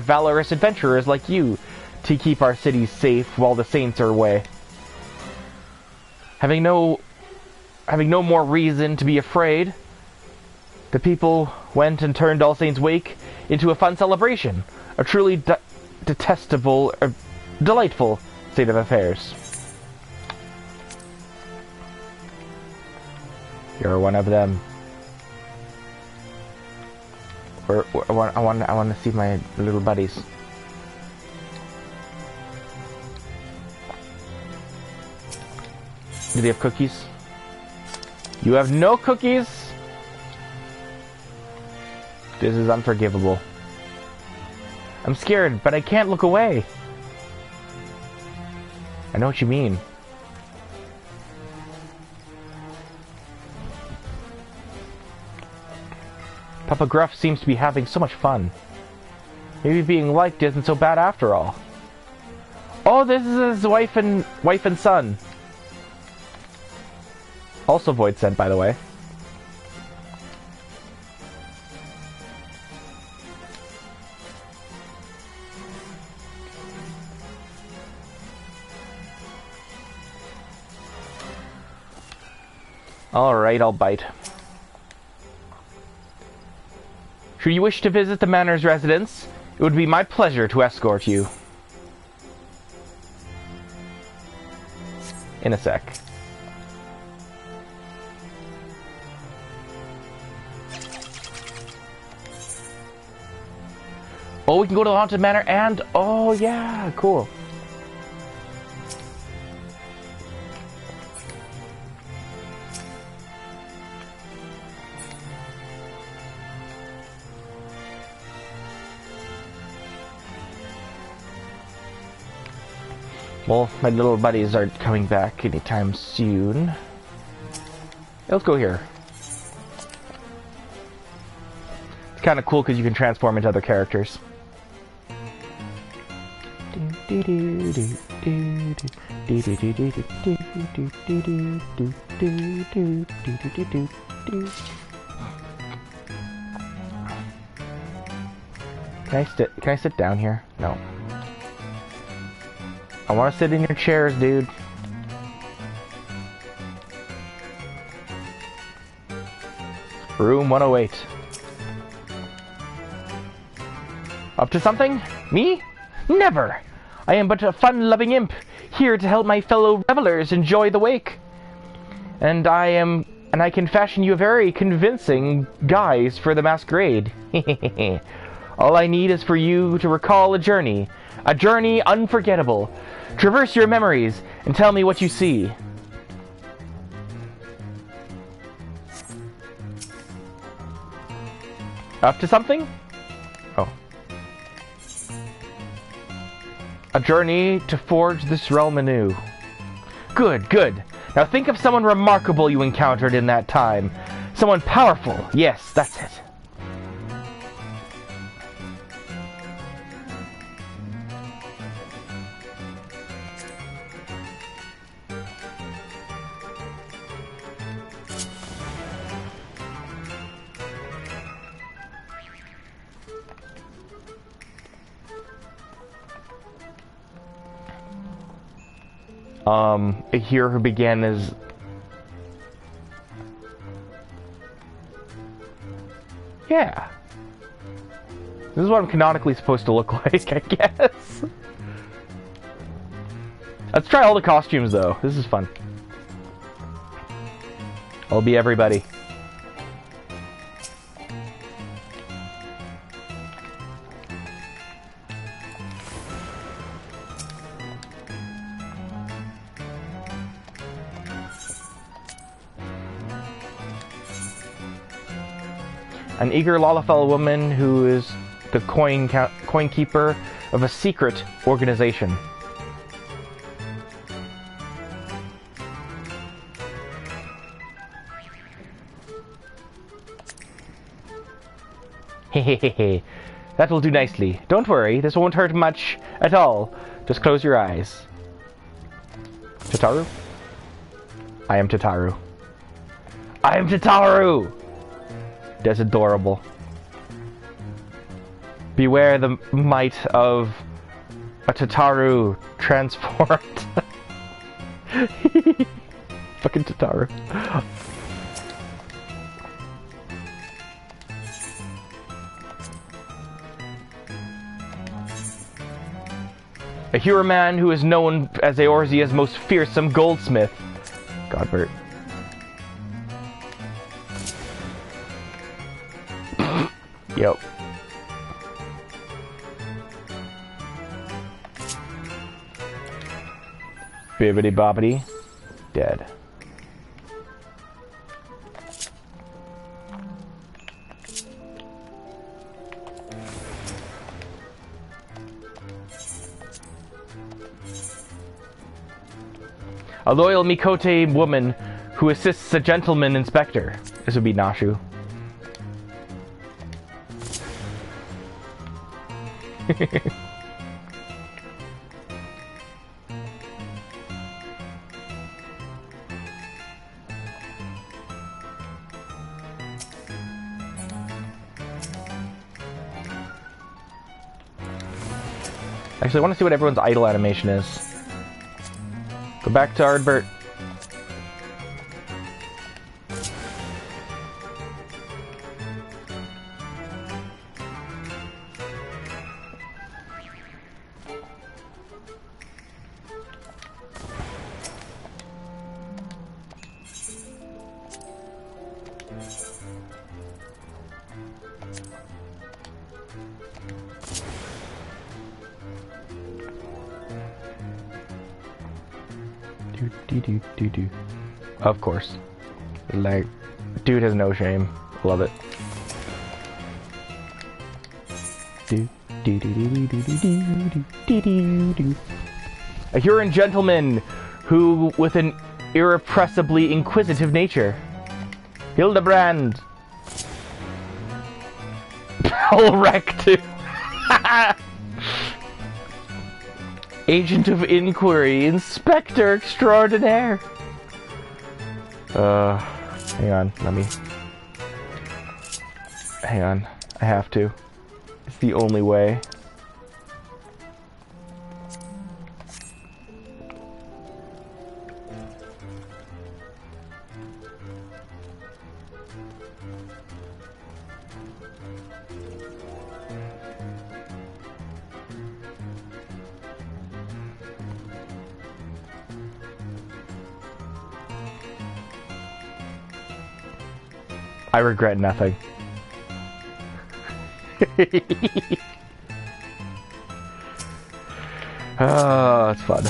valorous adventurers like you to keep our cities safe while the saints are away. Having no having no more reason to be afraid, the people went and turned All Saints' Wake into a fun celebration, a truly delightful state of affairs. You're one of them. I want to see my little buddies. Do they have cookies? You have no cookies? This is unforgivable. I'm scared, but I can't look away. I know what you mean. Papa Gruff seems to be having so much fun. Maybe being liked isn't so bad after all. Oh, this is his wife and son. Also void sent, by the way. Alright, I'll bite. Should you wish to visit the manor's residence, it would be my pleasure to escort you. In a sec. Oh, we can go to the Haunted Manor and... Oh, yeah, cool. Well, my little buddies aren't coming back anytime soon. Let's go here. It's kind of cool because you can transform into other characters. Can I sit down here? No. I want to sit in your chairs, dude. Room 108. Up to something? Me? Never! I am but a fun-loving imp, here to help my fellow revelers enjoy the wake. And I can fashion you a very convincing guise for the masquerade. All I need is for you to recall a journey unforgettable. Traverse your memories and tell me what you see. Up to something? Oh. A journey to forge this realm anew. Good, good. Now think of someone remarkable you encountered in that time. Someone powerful. Yes, that's it. Here who began as... Yeah. This is what I'm canonically supposed to look like, I guess. Let's try all the costumes, though. This is fun. I'll be everybody. An eager Lalafell woman who is the coin keeper of a secret organization. Hehehe, that will do nicely. Don't worry, this won't hurt much at all. Just close your eyes. Tataru? I am Tataru. I am Tataru! That's adorable. Beware the might of a Tataru transformed. Fucking Tataru. A hero man who is known as Eorzea's most fearsome goldsmith. Godbert. Yep. Bibbidi bobbidi. Dead. A loyal Mikote woman who assists a gentleman inspector. This would be Nashu. Actually, I want to see what everyone's idle animation is. Go back to Ardbert. Do. Of course. Like, dude has no shame. Love it. A Huron gentleman who, with an irrepressibly inquisitive nature. Hildebrand. Pelrectu. Agent of Inquiry, Inspector Extraordinaire. Hang on, hang on, I have to. It's the only way. I regret nothing. Oh, it's fun.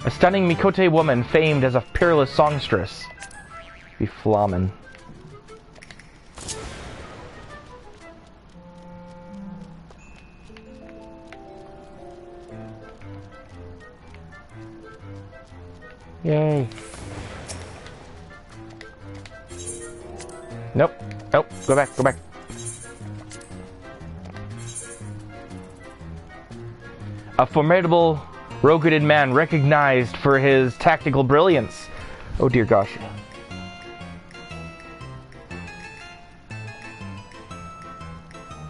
A stunning Mikote woman famed as a peerless songstress. Be Flamen. Yay. Nope. Nope. Go back. Go back. A formidable, rogue-witted man recognized for his tactical brilliance. Oh dear gosh.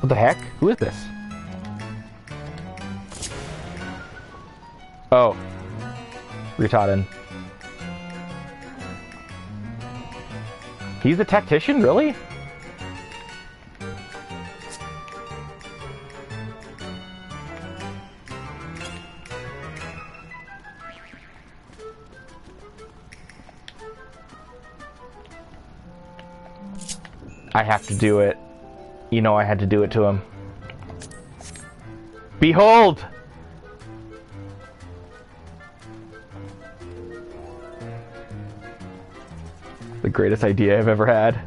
What the heck? Who is this? Oh. Ritaden. He's a tactician, really? I have to do it. You know I had to do it to him. Behold! The greatest idea I've ever had.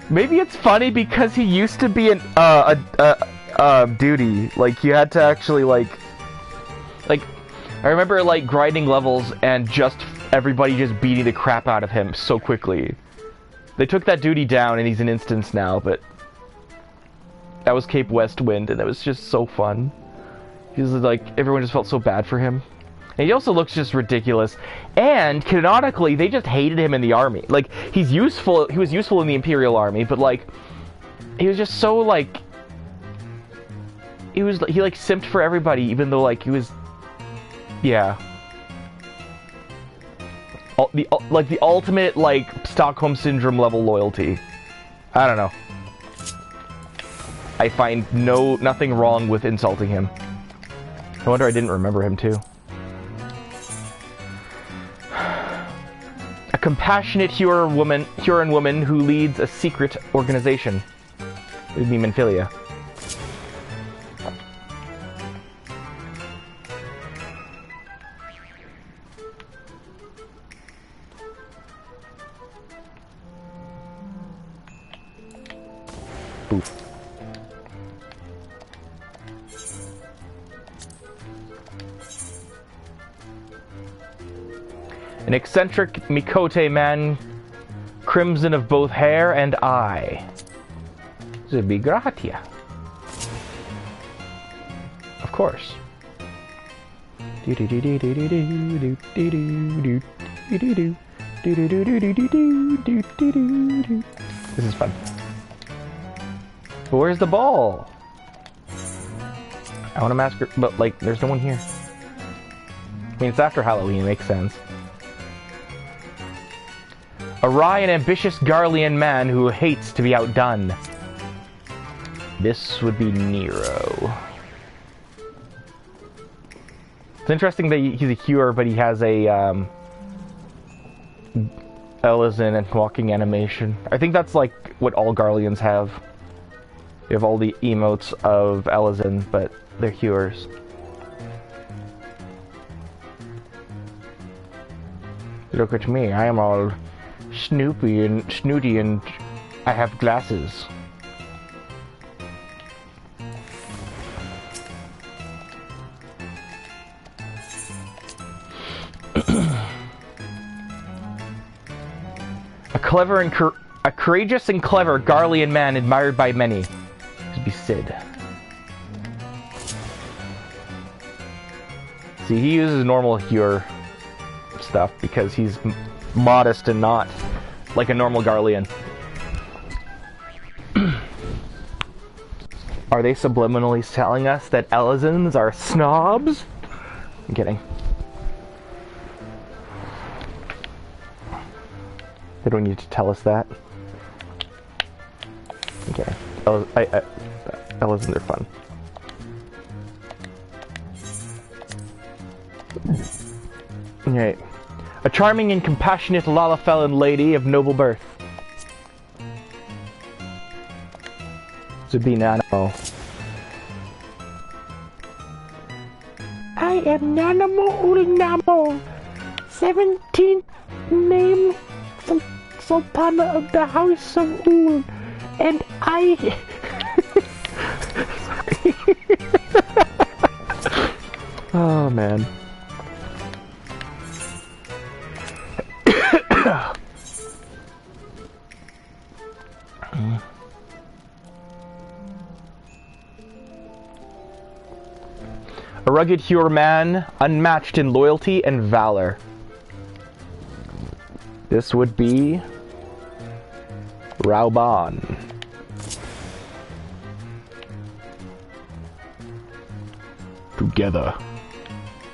Maybe it's funny because he used to be an duty. Like, you had to actually, like, I remember, like, grinding levels and just everybody just beating the crap out of him so quickly. They took that duty down and he's an instance now, but that was Cape Westwind and it was just so fun. He was like, everyone just felt so bad for him. And he also looks just ridiculous. And canonically, they just hated him in the army. Like, he was useful in the Imperial Army, but like, he was just so like, he like simped for everybody, even though like he was, yeah. Like the ultimate like Stockholm Syndrome level loyalty. I don't know. I find nothing wrong with insulting him. No wonder I didn't remember him too. A compassionate Huron woman who leads a secret organization. It would be Menphilia. Oof. An eccentric Mikote man, crimson of both hair and eye. Zubigratia. Of course. This is fun. But where's the ball? I want to mask her, but like, there's no one here. I mean, it's after Halloween, it makes sense. A wry and ambitious Garlean man who hates to be outdone. This would be Nero. It's interesting that he's a Hewer, but he has a Elizin and walking animation. I think that's like what all Garleans have. They have all the emotes of Elizin, but they're Hewers. Look at me, I am all Snoopy and snooty and I have glasses. A courageous and clever Garlean man admired by many. This would be Sid. See, he uses normal Hewer stuff because he's modest and not like a normal Garlean. Are they subliminally telling us that Elizins are snobs? I'm kidding. They don't need to tell us that. Okay. Elizins are fun. Okay. A charming and compassionate Lalafellan lady of noble birth. Nano. I am Nanamo Ulnamo, 17th name Sultana of the House of Ul, and I... Sorry. Oh, man. A rugged Hewer man, unmatched in loyalty and valor. This would be Rauban. Together,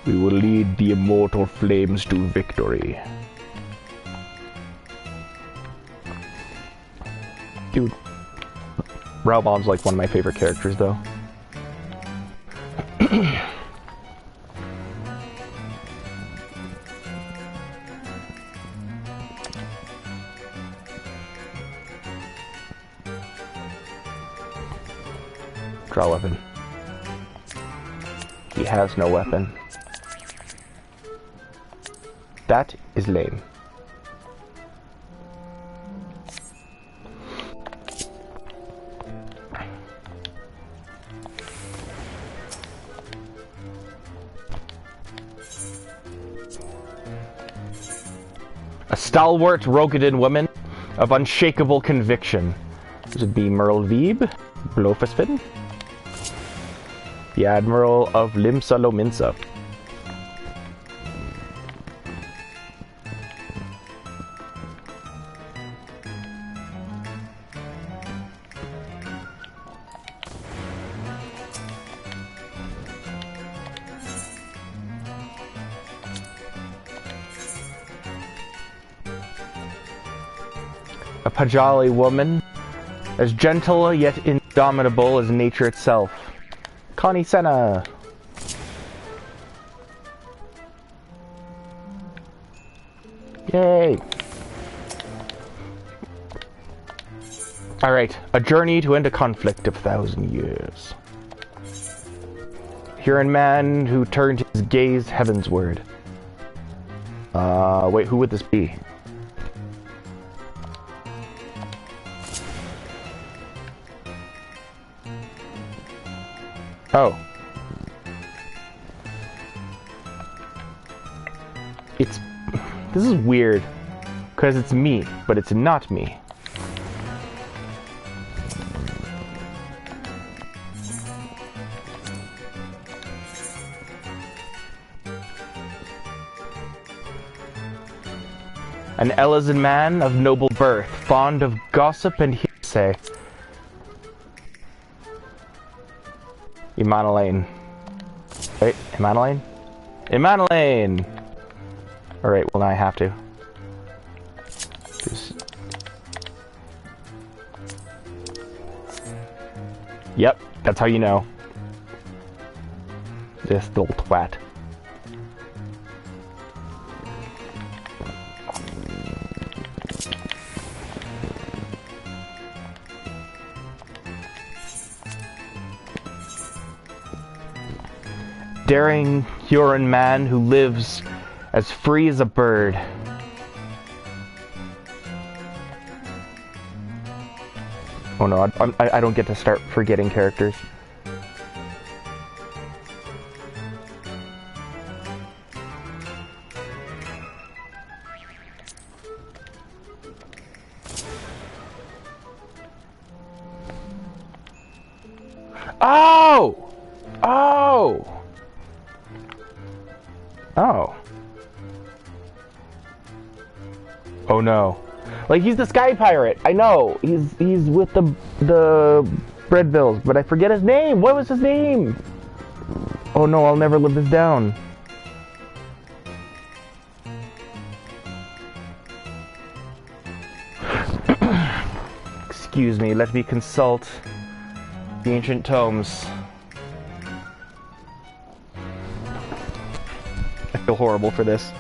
we will lead the immortal flames to victory. Dude, Rauban's like one of my favorite characters, though. Draw weapon. He has no weapon. That is lame. A stalwart Rogadin woman of unshakable conviction. This would be Merle Veeb, Blofusfin, the Admiral of Limsa Lominsa. A Pajali woman, as gentle yet indomitable as nature itself. Connie Senna. Yay! Alright, a journey to end a conflict of 1,000 years. Huron man who turned his gaze heavensward. Wait, who would this be? Oh. This is weird, because it's me, but it's not me. An Elizan man of noble birth, fond of gossip and hearsay. Imanolaine. Wait, Imanolaine? Imanolaine! Alright, well now I have to. Yep, that's how you know. This little twat. Daring Huron man who lives as free as a bird. Oh no, I don't get to start forgetting characters. Oh! Oh! Oh. Oh no. Like, he's the Sky Pirate. I know. He's with the Breadvilles, but I forget his name. What was his name? Oh no, I'll never live this down. Excuse me, let me consult the ancient tomes. I feel horrible for this.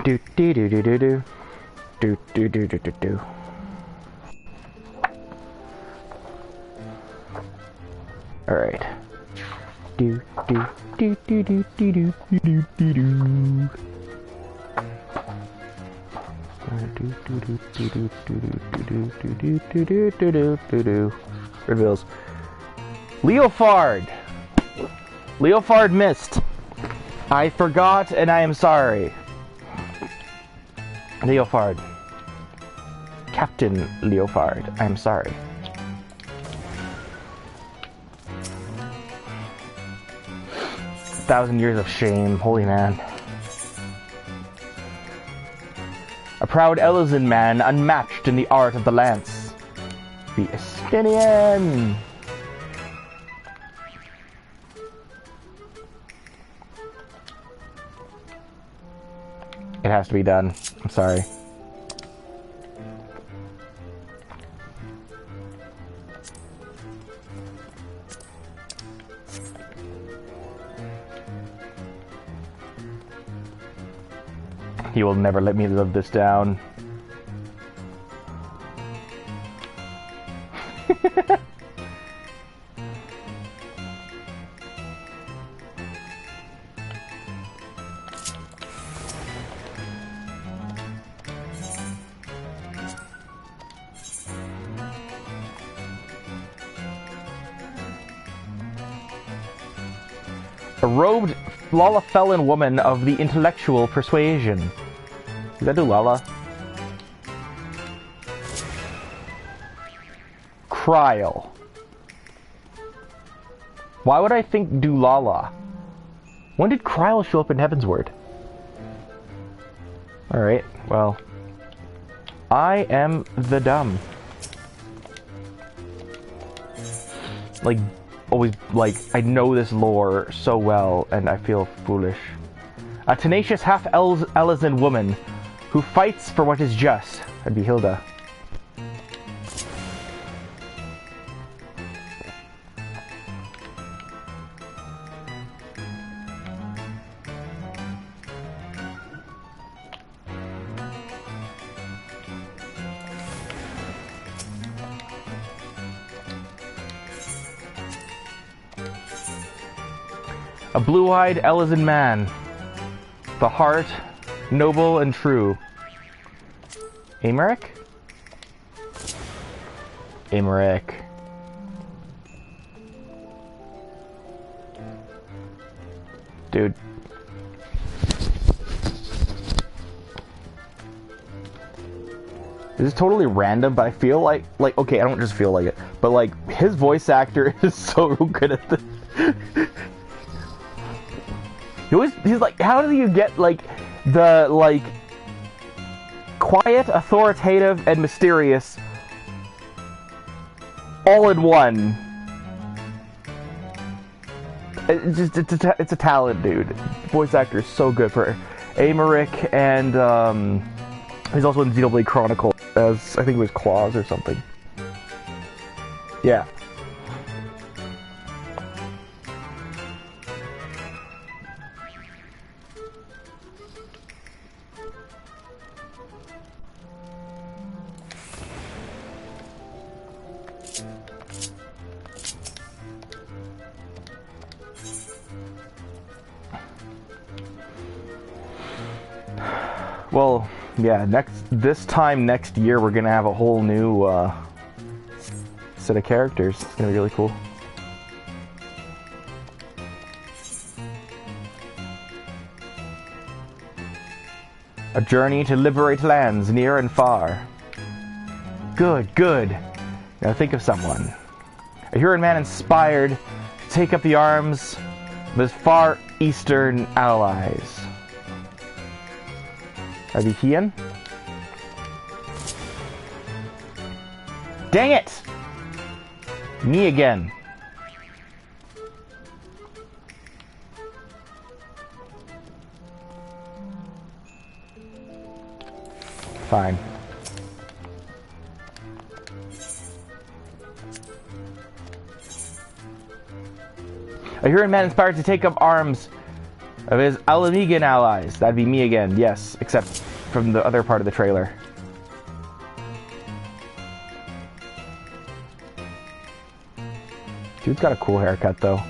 Do do do do do do do do do do do do. All right. Do do do do do do do do do do. Reveals. Leofard! Leofard missed. I forgot and I am sorry. Leofard. Captain Leofard, I am sorry. Thousand years of shame, holy man. A proud Elizan man, unmatched in the art of the lance. The Estinian! It has to be done. I'm sorry. He will never let me live this down. A robed Lala felon woman of the intellectual persuasion. Did I do Lala? Kryl. Why would I think do Lala? When did Kryl show up in Heavensward? Alright, well. I am the dumb. Like, always, like, I know this lore so well, and I feel foolish. A tenacious half-Elysian woman who fights for what is just. That'd be Hilda. A blue-eyed Elysian man. The heart, noble and true. Amaric? Amaric. Dude. This is totally random, but I feel like, okay, I don't just feel like it, but like, his voice actor is so good at this. He's like, how do you get, like, the, like, quiet, authoritative, and mysterious all in one? It's a talent, dude. Voice actor is so good for Amaric, and, he's also in Xenoblade Chronicle as, I think it was Claus or something. Yeah. Well, yeah, this time next year we're gonna have a whole new set of characters. It's gonna be really cool. A journey to liberate lands near and far. Good, good. Now think of someone. A Huron man inspired to take up the arms of his far eastern allies. Are they Hian? Dang it! Me again. Fine. A Huron man inspired to take up arms of his Alamigan allies. That'd be me again, yes, except from the other part of the trailer. Dude's got a cool haircut, though.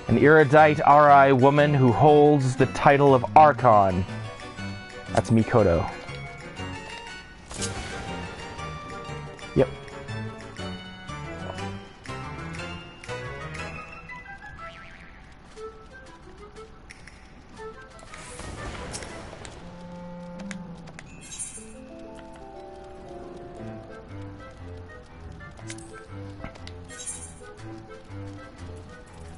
An erudite RI woman who holds the title of Archon. That's Mikoto. Yep.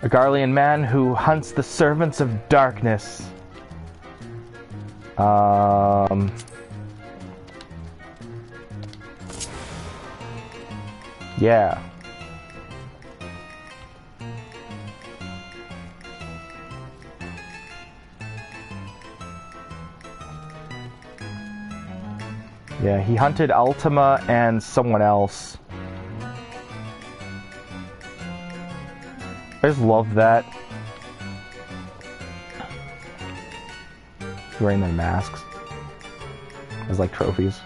A Garlean man who hunts the servants of darkness. Yeah. Yeah, he hunted Ultima and someone else. I just love that. Wearing their masks as like trophies.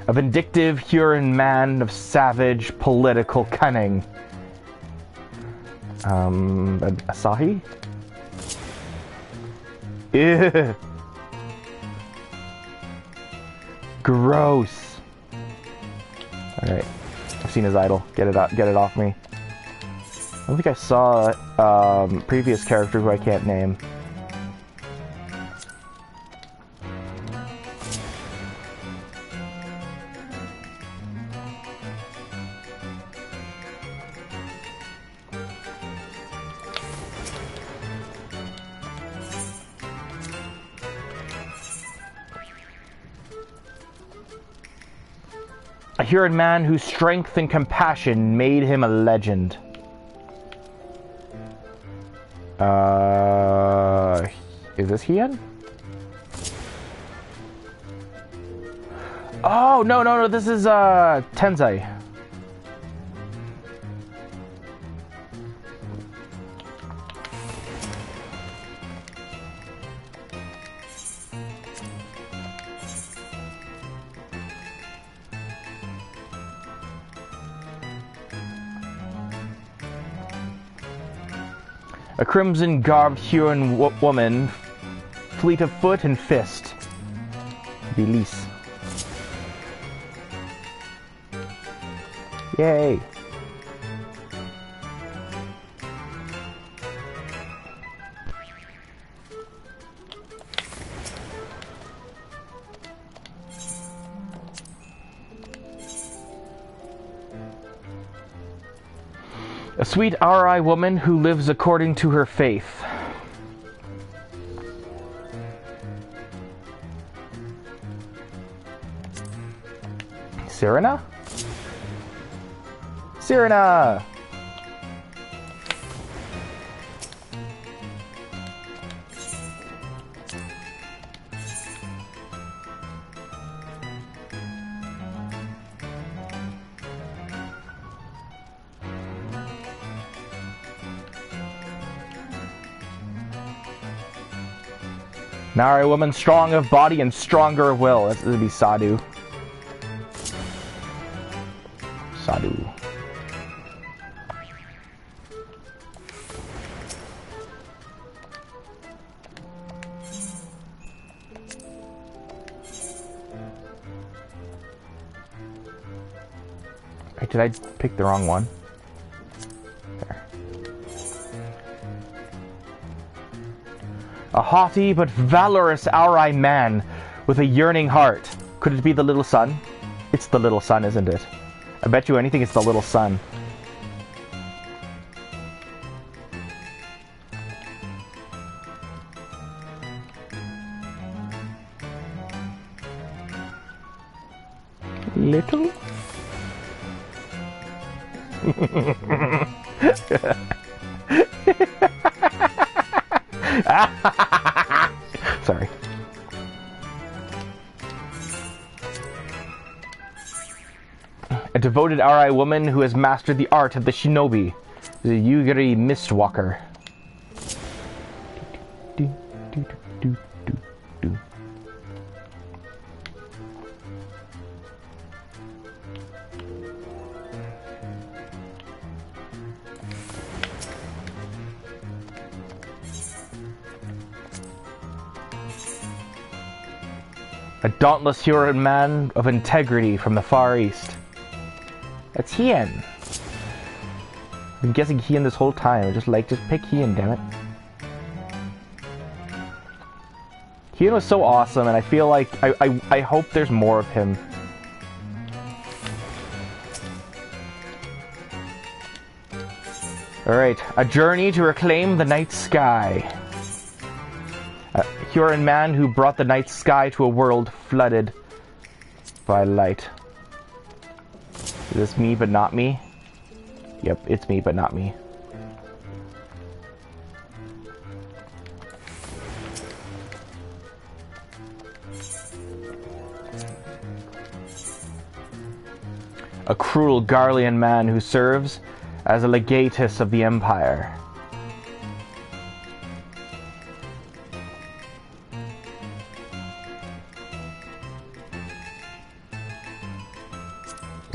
A vindictive Huron man of savage political cunning. Asahi? Ew. Gross. Alright. I've seen his idol. Get it off me. I don't think I saw previous character who I can't name. A Huron man whose strength and compassion made him a legend. Is this Hien? Oh, no, this is, Tensei. A crimson-garbed Huron woman, fleet of foot and fist. Belize. Yay! A sweet Arai woman who lives according to her faith. Serena? Serena! Nari woman strong of body and stronger of will. This would be Sadu. Sadu. Wait, did I pick the wrong one? There. A haughty but valorous Arai man with a yearning heart. Could it be the little sun? It's the little sun, isn't it? I bet you anything it's the little sun. Little? Sorry. A devoted Arai woman who has mastered the art of the shinobi, the Yugiri Mistwalker. A dauntless Huron man of integrity from the Far East. That's Hien. I've been guessing Hien this whole time. Just pick Hien, damn it. Hien was so awesome, and I feel like I hope there's more of him. Alright, a journey to reclaim the night sky. A Huron man who brought the night sky to a world flooded by light. Is this me but not me? Yep, it's me but not me. A cruel Garlean man who serves as a legatus of the Empire.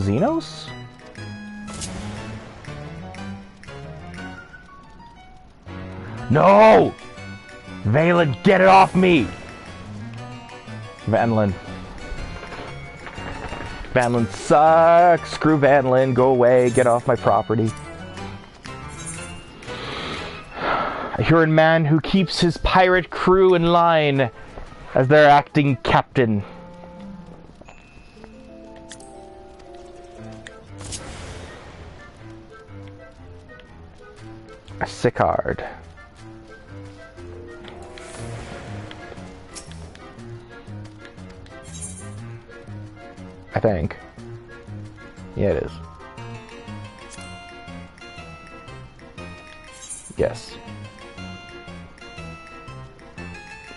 Xenos? No! Valen, get it off me! Vanlin. Vanlin sucks! Screw Vanlin, go away, get off my property. A Huron man who keeps his pirate crew in line as their acting captain. A Sicard. I think. Yeah, it is. Yes.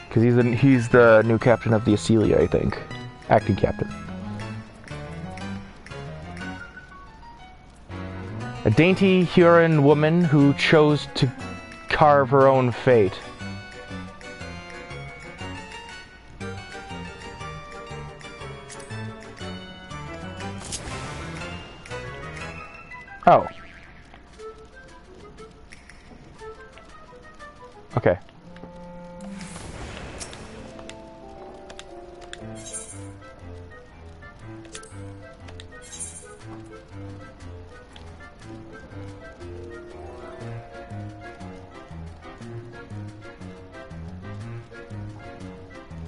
Because he's the new captain of the Acelia, I think. Acting captain. A dainty Huron woman who chose to carve her own fate. Oh. Okay.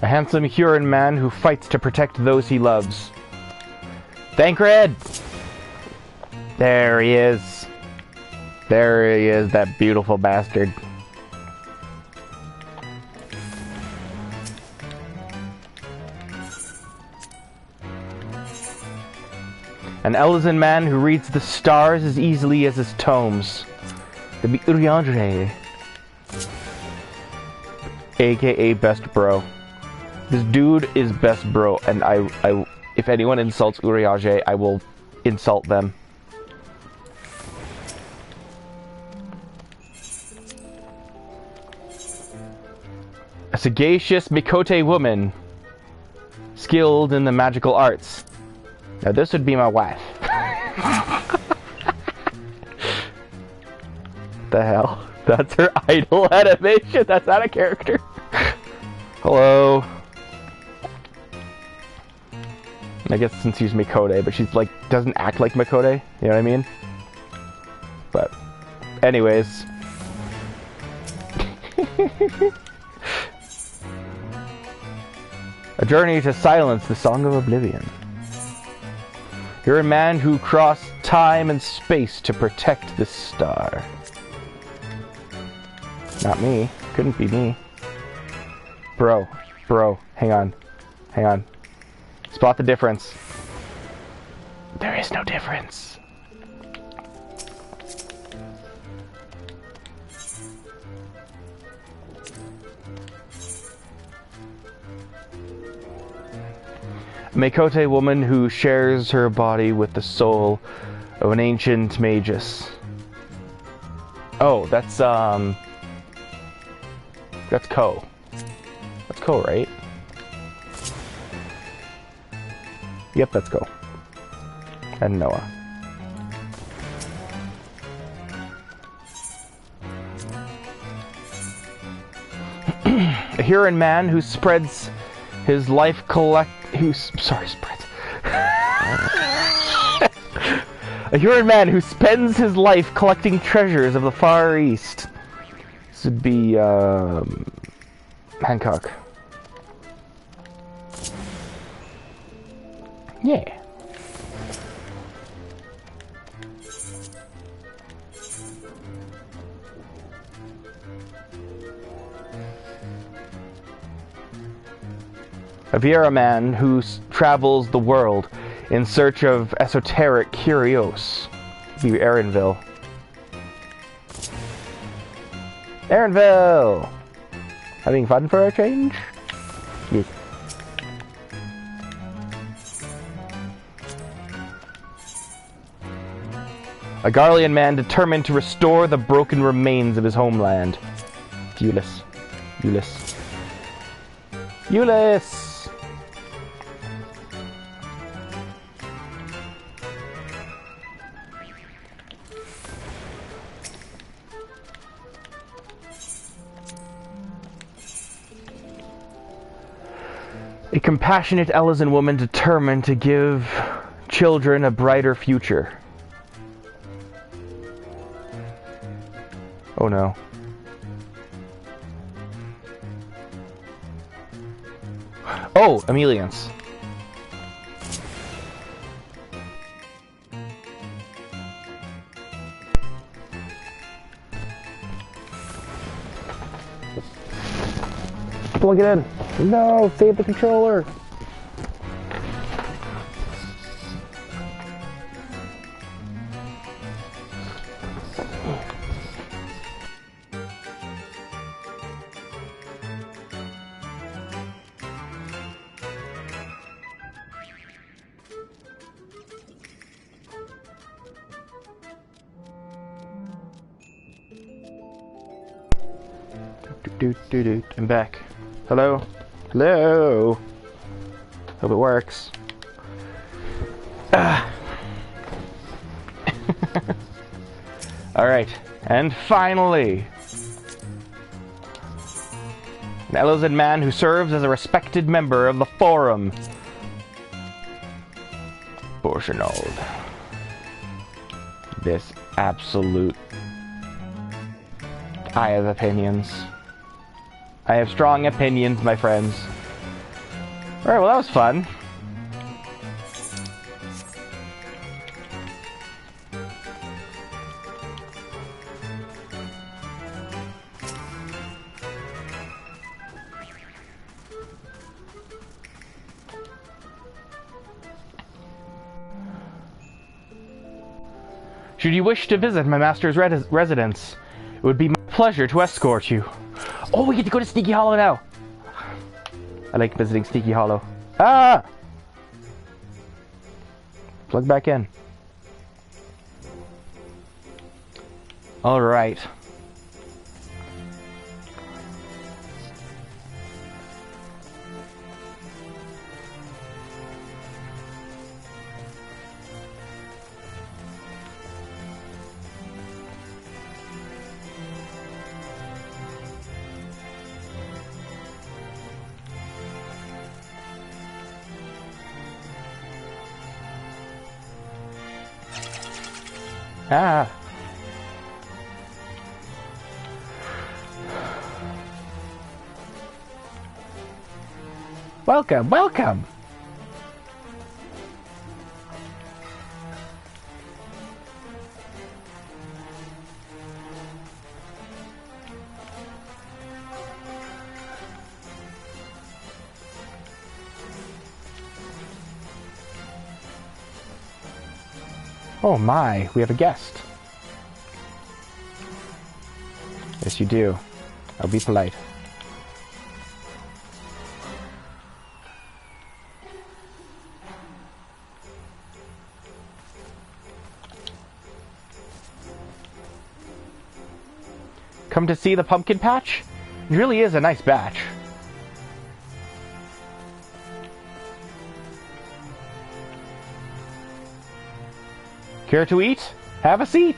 A handsome Huron man who fights to protect those he loves. Thancred! There he is. There he is, that beautiful bastard. An Elizan man who reads the stars as easily as his tomes. The Urianger. AKA best bro. This dude is best bro, and I if anyone insults Urianger, I will insult them. A sagacious Mikote woman, skilled in the magical arts. Now this would be my wife. The hell? That's her idol animation. That's not a character. Hello. I guess since she's Mikote, but she's like doesn't act like Mikote. You know what I mean? But, anyways. A journey to silence the Song of Oblivion. You're a man who crossed time and space to protect this star. Not me. Couldn't be me. Bro. Bro. Hang on. Hang on. Spot the difference. There is no difference. A Mikote woman who shares her body with the soul of an ancient magus. Oh, that's Ko. That's Ko, right? Yep, that's Ko. And Noah. A Huron man who spreads his life spreads. A Huron man who spends his life collecting treasures of the Far East. This would be, Hancock. Yeah. A Viera man who travels the world in search of esoteric curios. Be Aaronville. Aaronville! Having fun for a change? Yes. A Garlean man determined to restore the broken remains of his homeland. Ulyss. Ulyss. Ulyss! A compassionate Elysian woman determined to give children a brighter future. Oh no. Oh, Emelians. Plug it in. No, save the controller. I'm back. Hello? Hello? Hope it works. Alright, and finally, an Elysian man who serves as a respected member of the Forum. Borchenald. This absolute... I have opinions. I have strong opinions, my friends. Alright, well that was fun. Should you wish to visit my master's residence, it would be my pleasure to escort you. Oh, we get to go to Sneaky Hollow now! I like visiting Sneaky Hollow. Ah! Plug back in. Alright. Ah. Welcome, welcome. Oh my, we have a guest. Yes, you do. I'll be polite. Come to see the pumpkin patch? It really is a nice batch. Care to eat? Have a seat.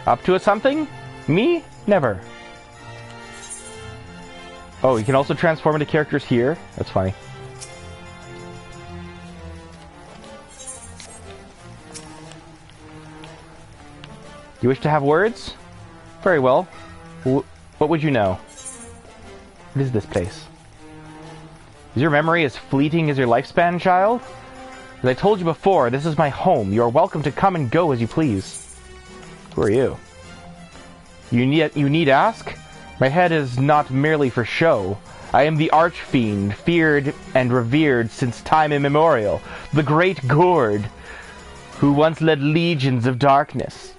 Up to something? Me? Never. Oh, you can also transform into characters here? That's funny. You wish to have words? Very well. What would you know? What is this place? Is your memory as fleeting as your lifespan, child? As I told you before, this is my home. You are welcome to come and go as you please. Who are you? You need ask? My head is not merely for show. I am the Archfiend, feared and revered since time immemorial, the Great Gourd, who once led legions of darkness.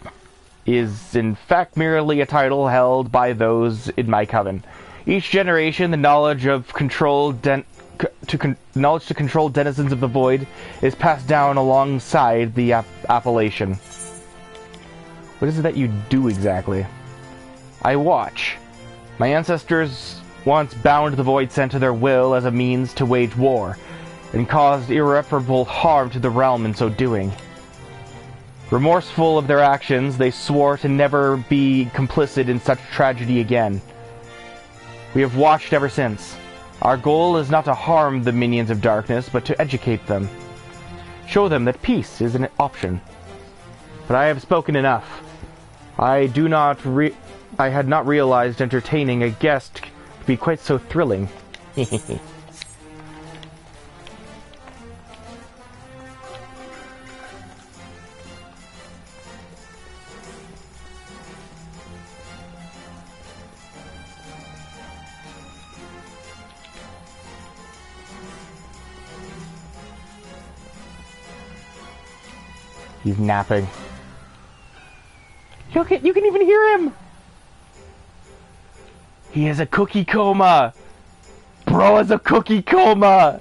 Is in fact merely a title held by those in my coven. Each generation, the knowledge of knowledge to control denizens of the void is passed down alongside the appellation. What is it that you do exactly? I watch. My ancestors once bound the void scent to their will as a means to wage war, and caused irreparable harm to the realm in so doing. Remorseful of their actions, they swore to never be complicit in such tragedy again. We have watched ever since. Our goal is not to harm the minions of darkness, but to educate them. Show them that peace is an option. But I have spoken enough. I had not realized entertaining a guest could be quite so thrilling. He's napping. You can even hear him! He has a cookie coma! Bro has a cookie coma!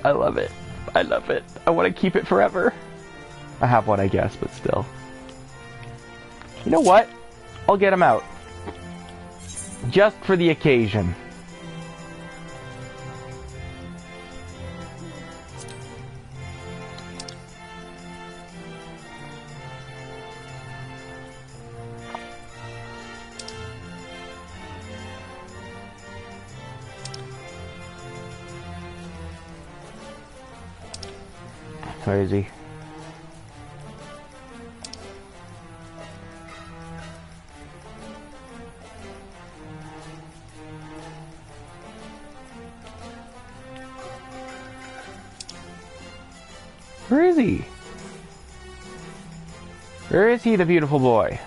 I love it. I love it. I want to keep it forever. I have one, I guess, but still. You know what? I'll get him out. Just for the occasion. Where is he? Where is he? Where is he, the beautiful boy?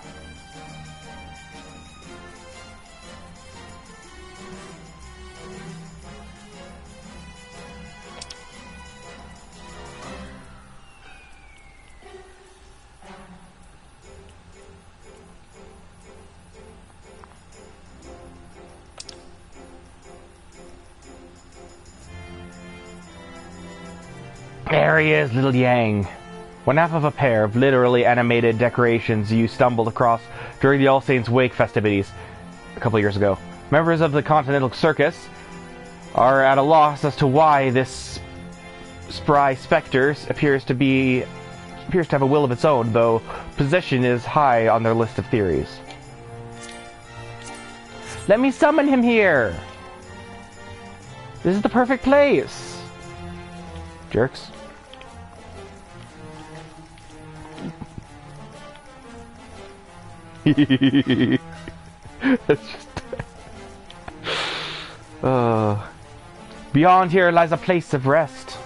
There he is, little Yang. One half of a pair of literally animated decorations you stumbled across during the All Saints Wake festivities a couple years ago. Members of the Continental Circus are at a loss as to why this spry spectre appears to have a will of its own, though position is high on their list of theories. Let me summon him here! This is the perfect place! Jerks. That's just... Beyond here lies a place of rest.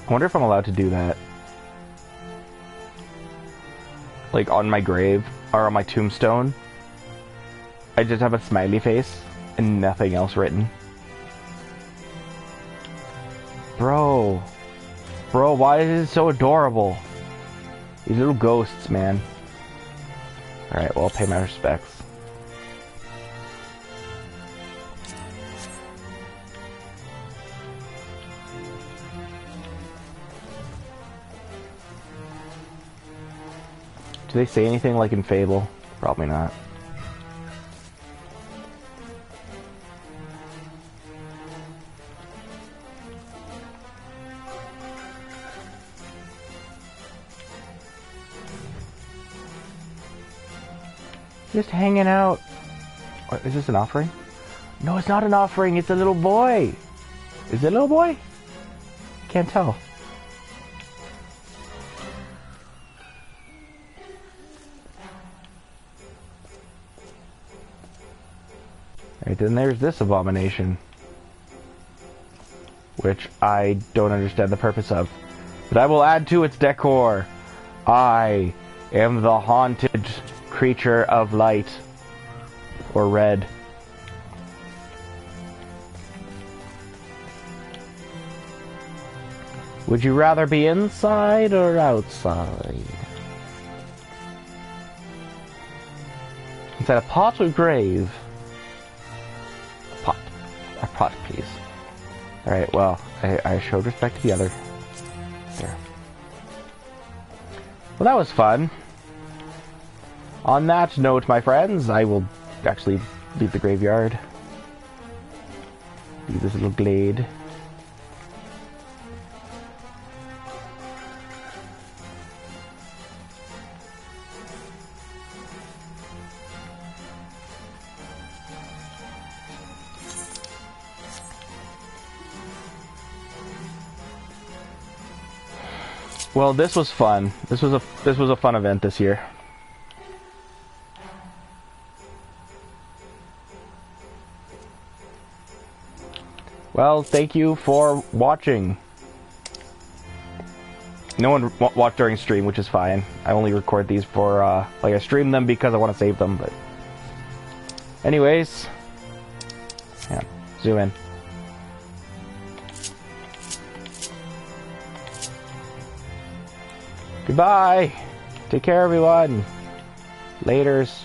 I wonder if I'm allowed to do that. Like on my grave, or on my tombstone. I just have a smiley face and nothing else written. Bro, why is it so adorable? These little ghosts, man. Alright, well, I'll pay my respects. Do they say anything like in Fable? Probably not. Just hanging out. What, is this an offering? No, it's not an offering. It's a little boy. Is it a little boy? Can't tell. Alright, then there's this abomination. Which I don't understand the purpose of. But I will add to its decor. I am the haunted creature of light. Or red. Would you rather be inside or outside? Is that a pot or grave? A pot. A pot, please. Alright, well, I showed respect to the other. There. Well, that was fun. On that note, my friends, I will actually leave the graveyard. Leave this little glade. Well, this was fun. This was a fun event this year. Well, thank you for watching. No one watched during stream, which is fine. I only record these for, like, I stream them because I want to save them, but... Anyways... Yeah, zoom in. Goodbye! Take care, everyone! Laters.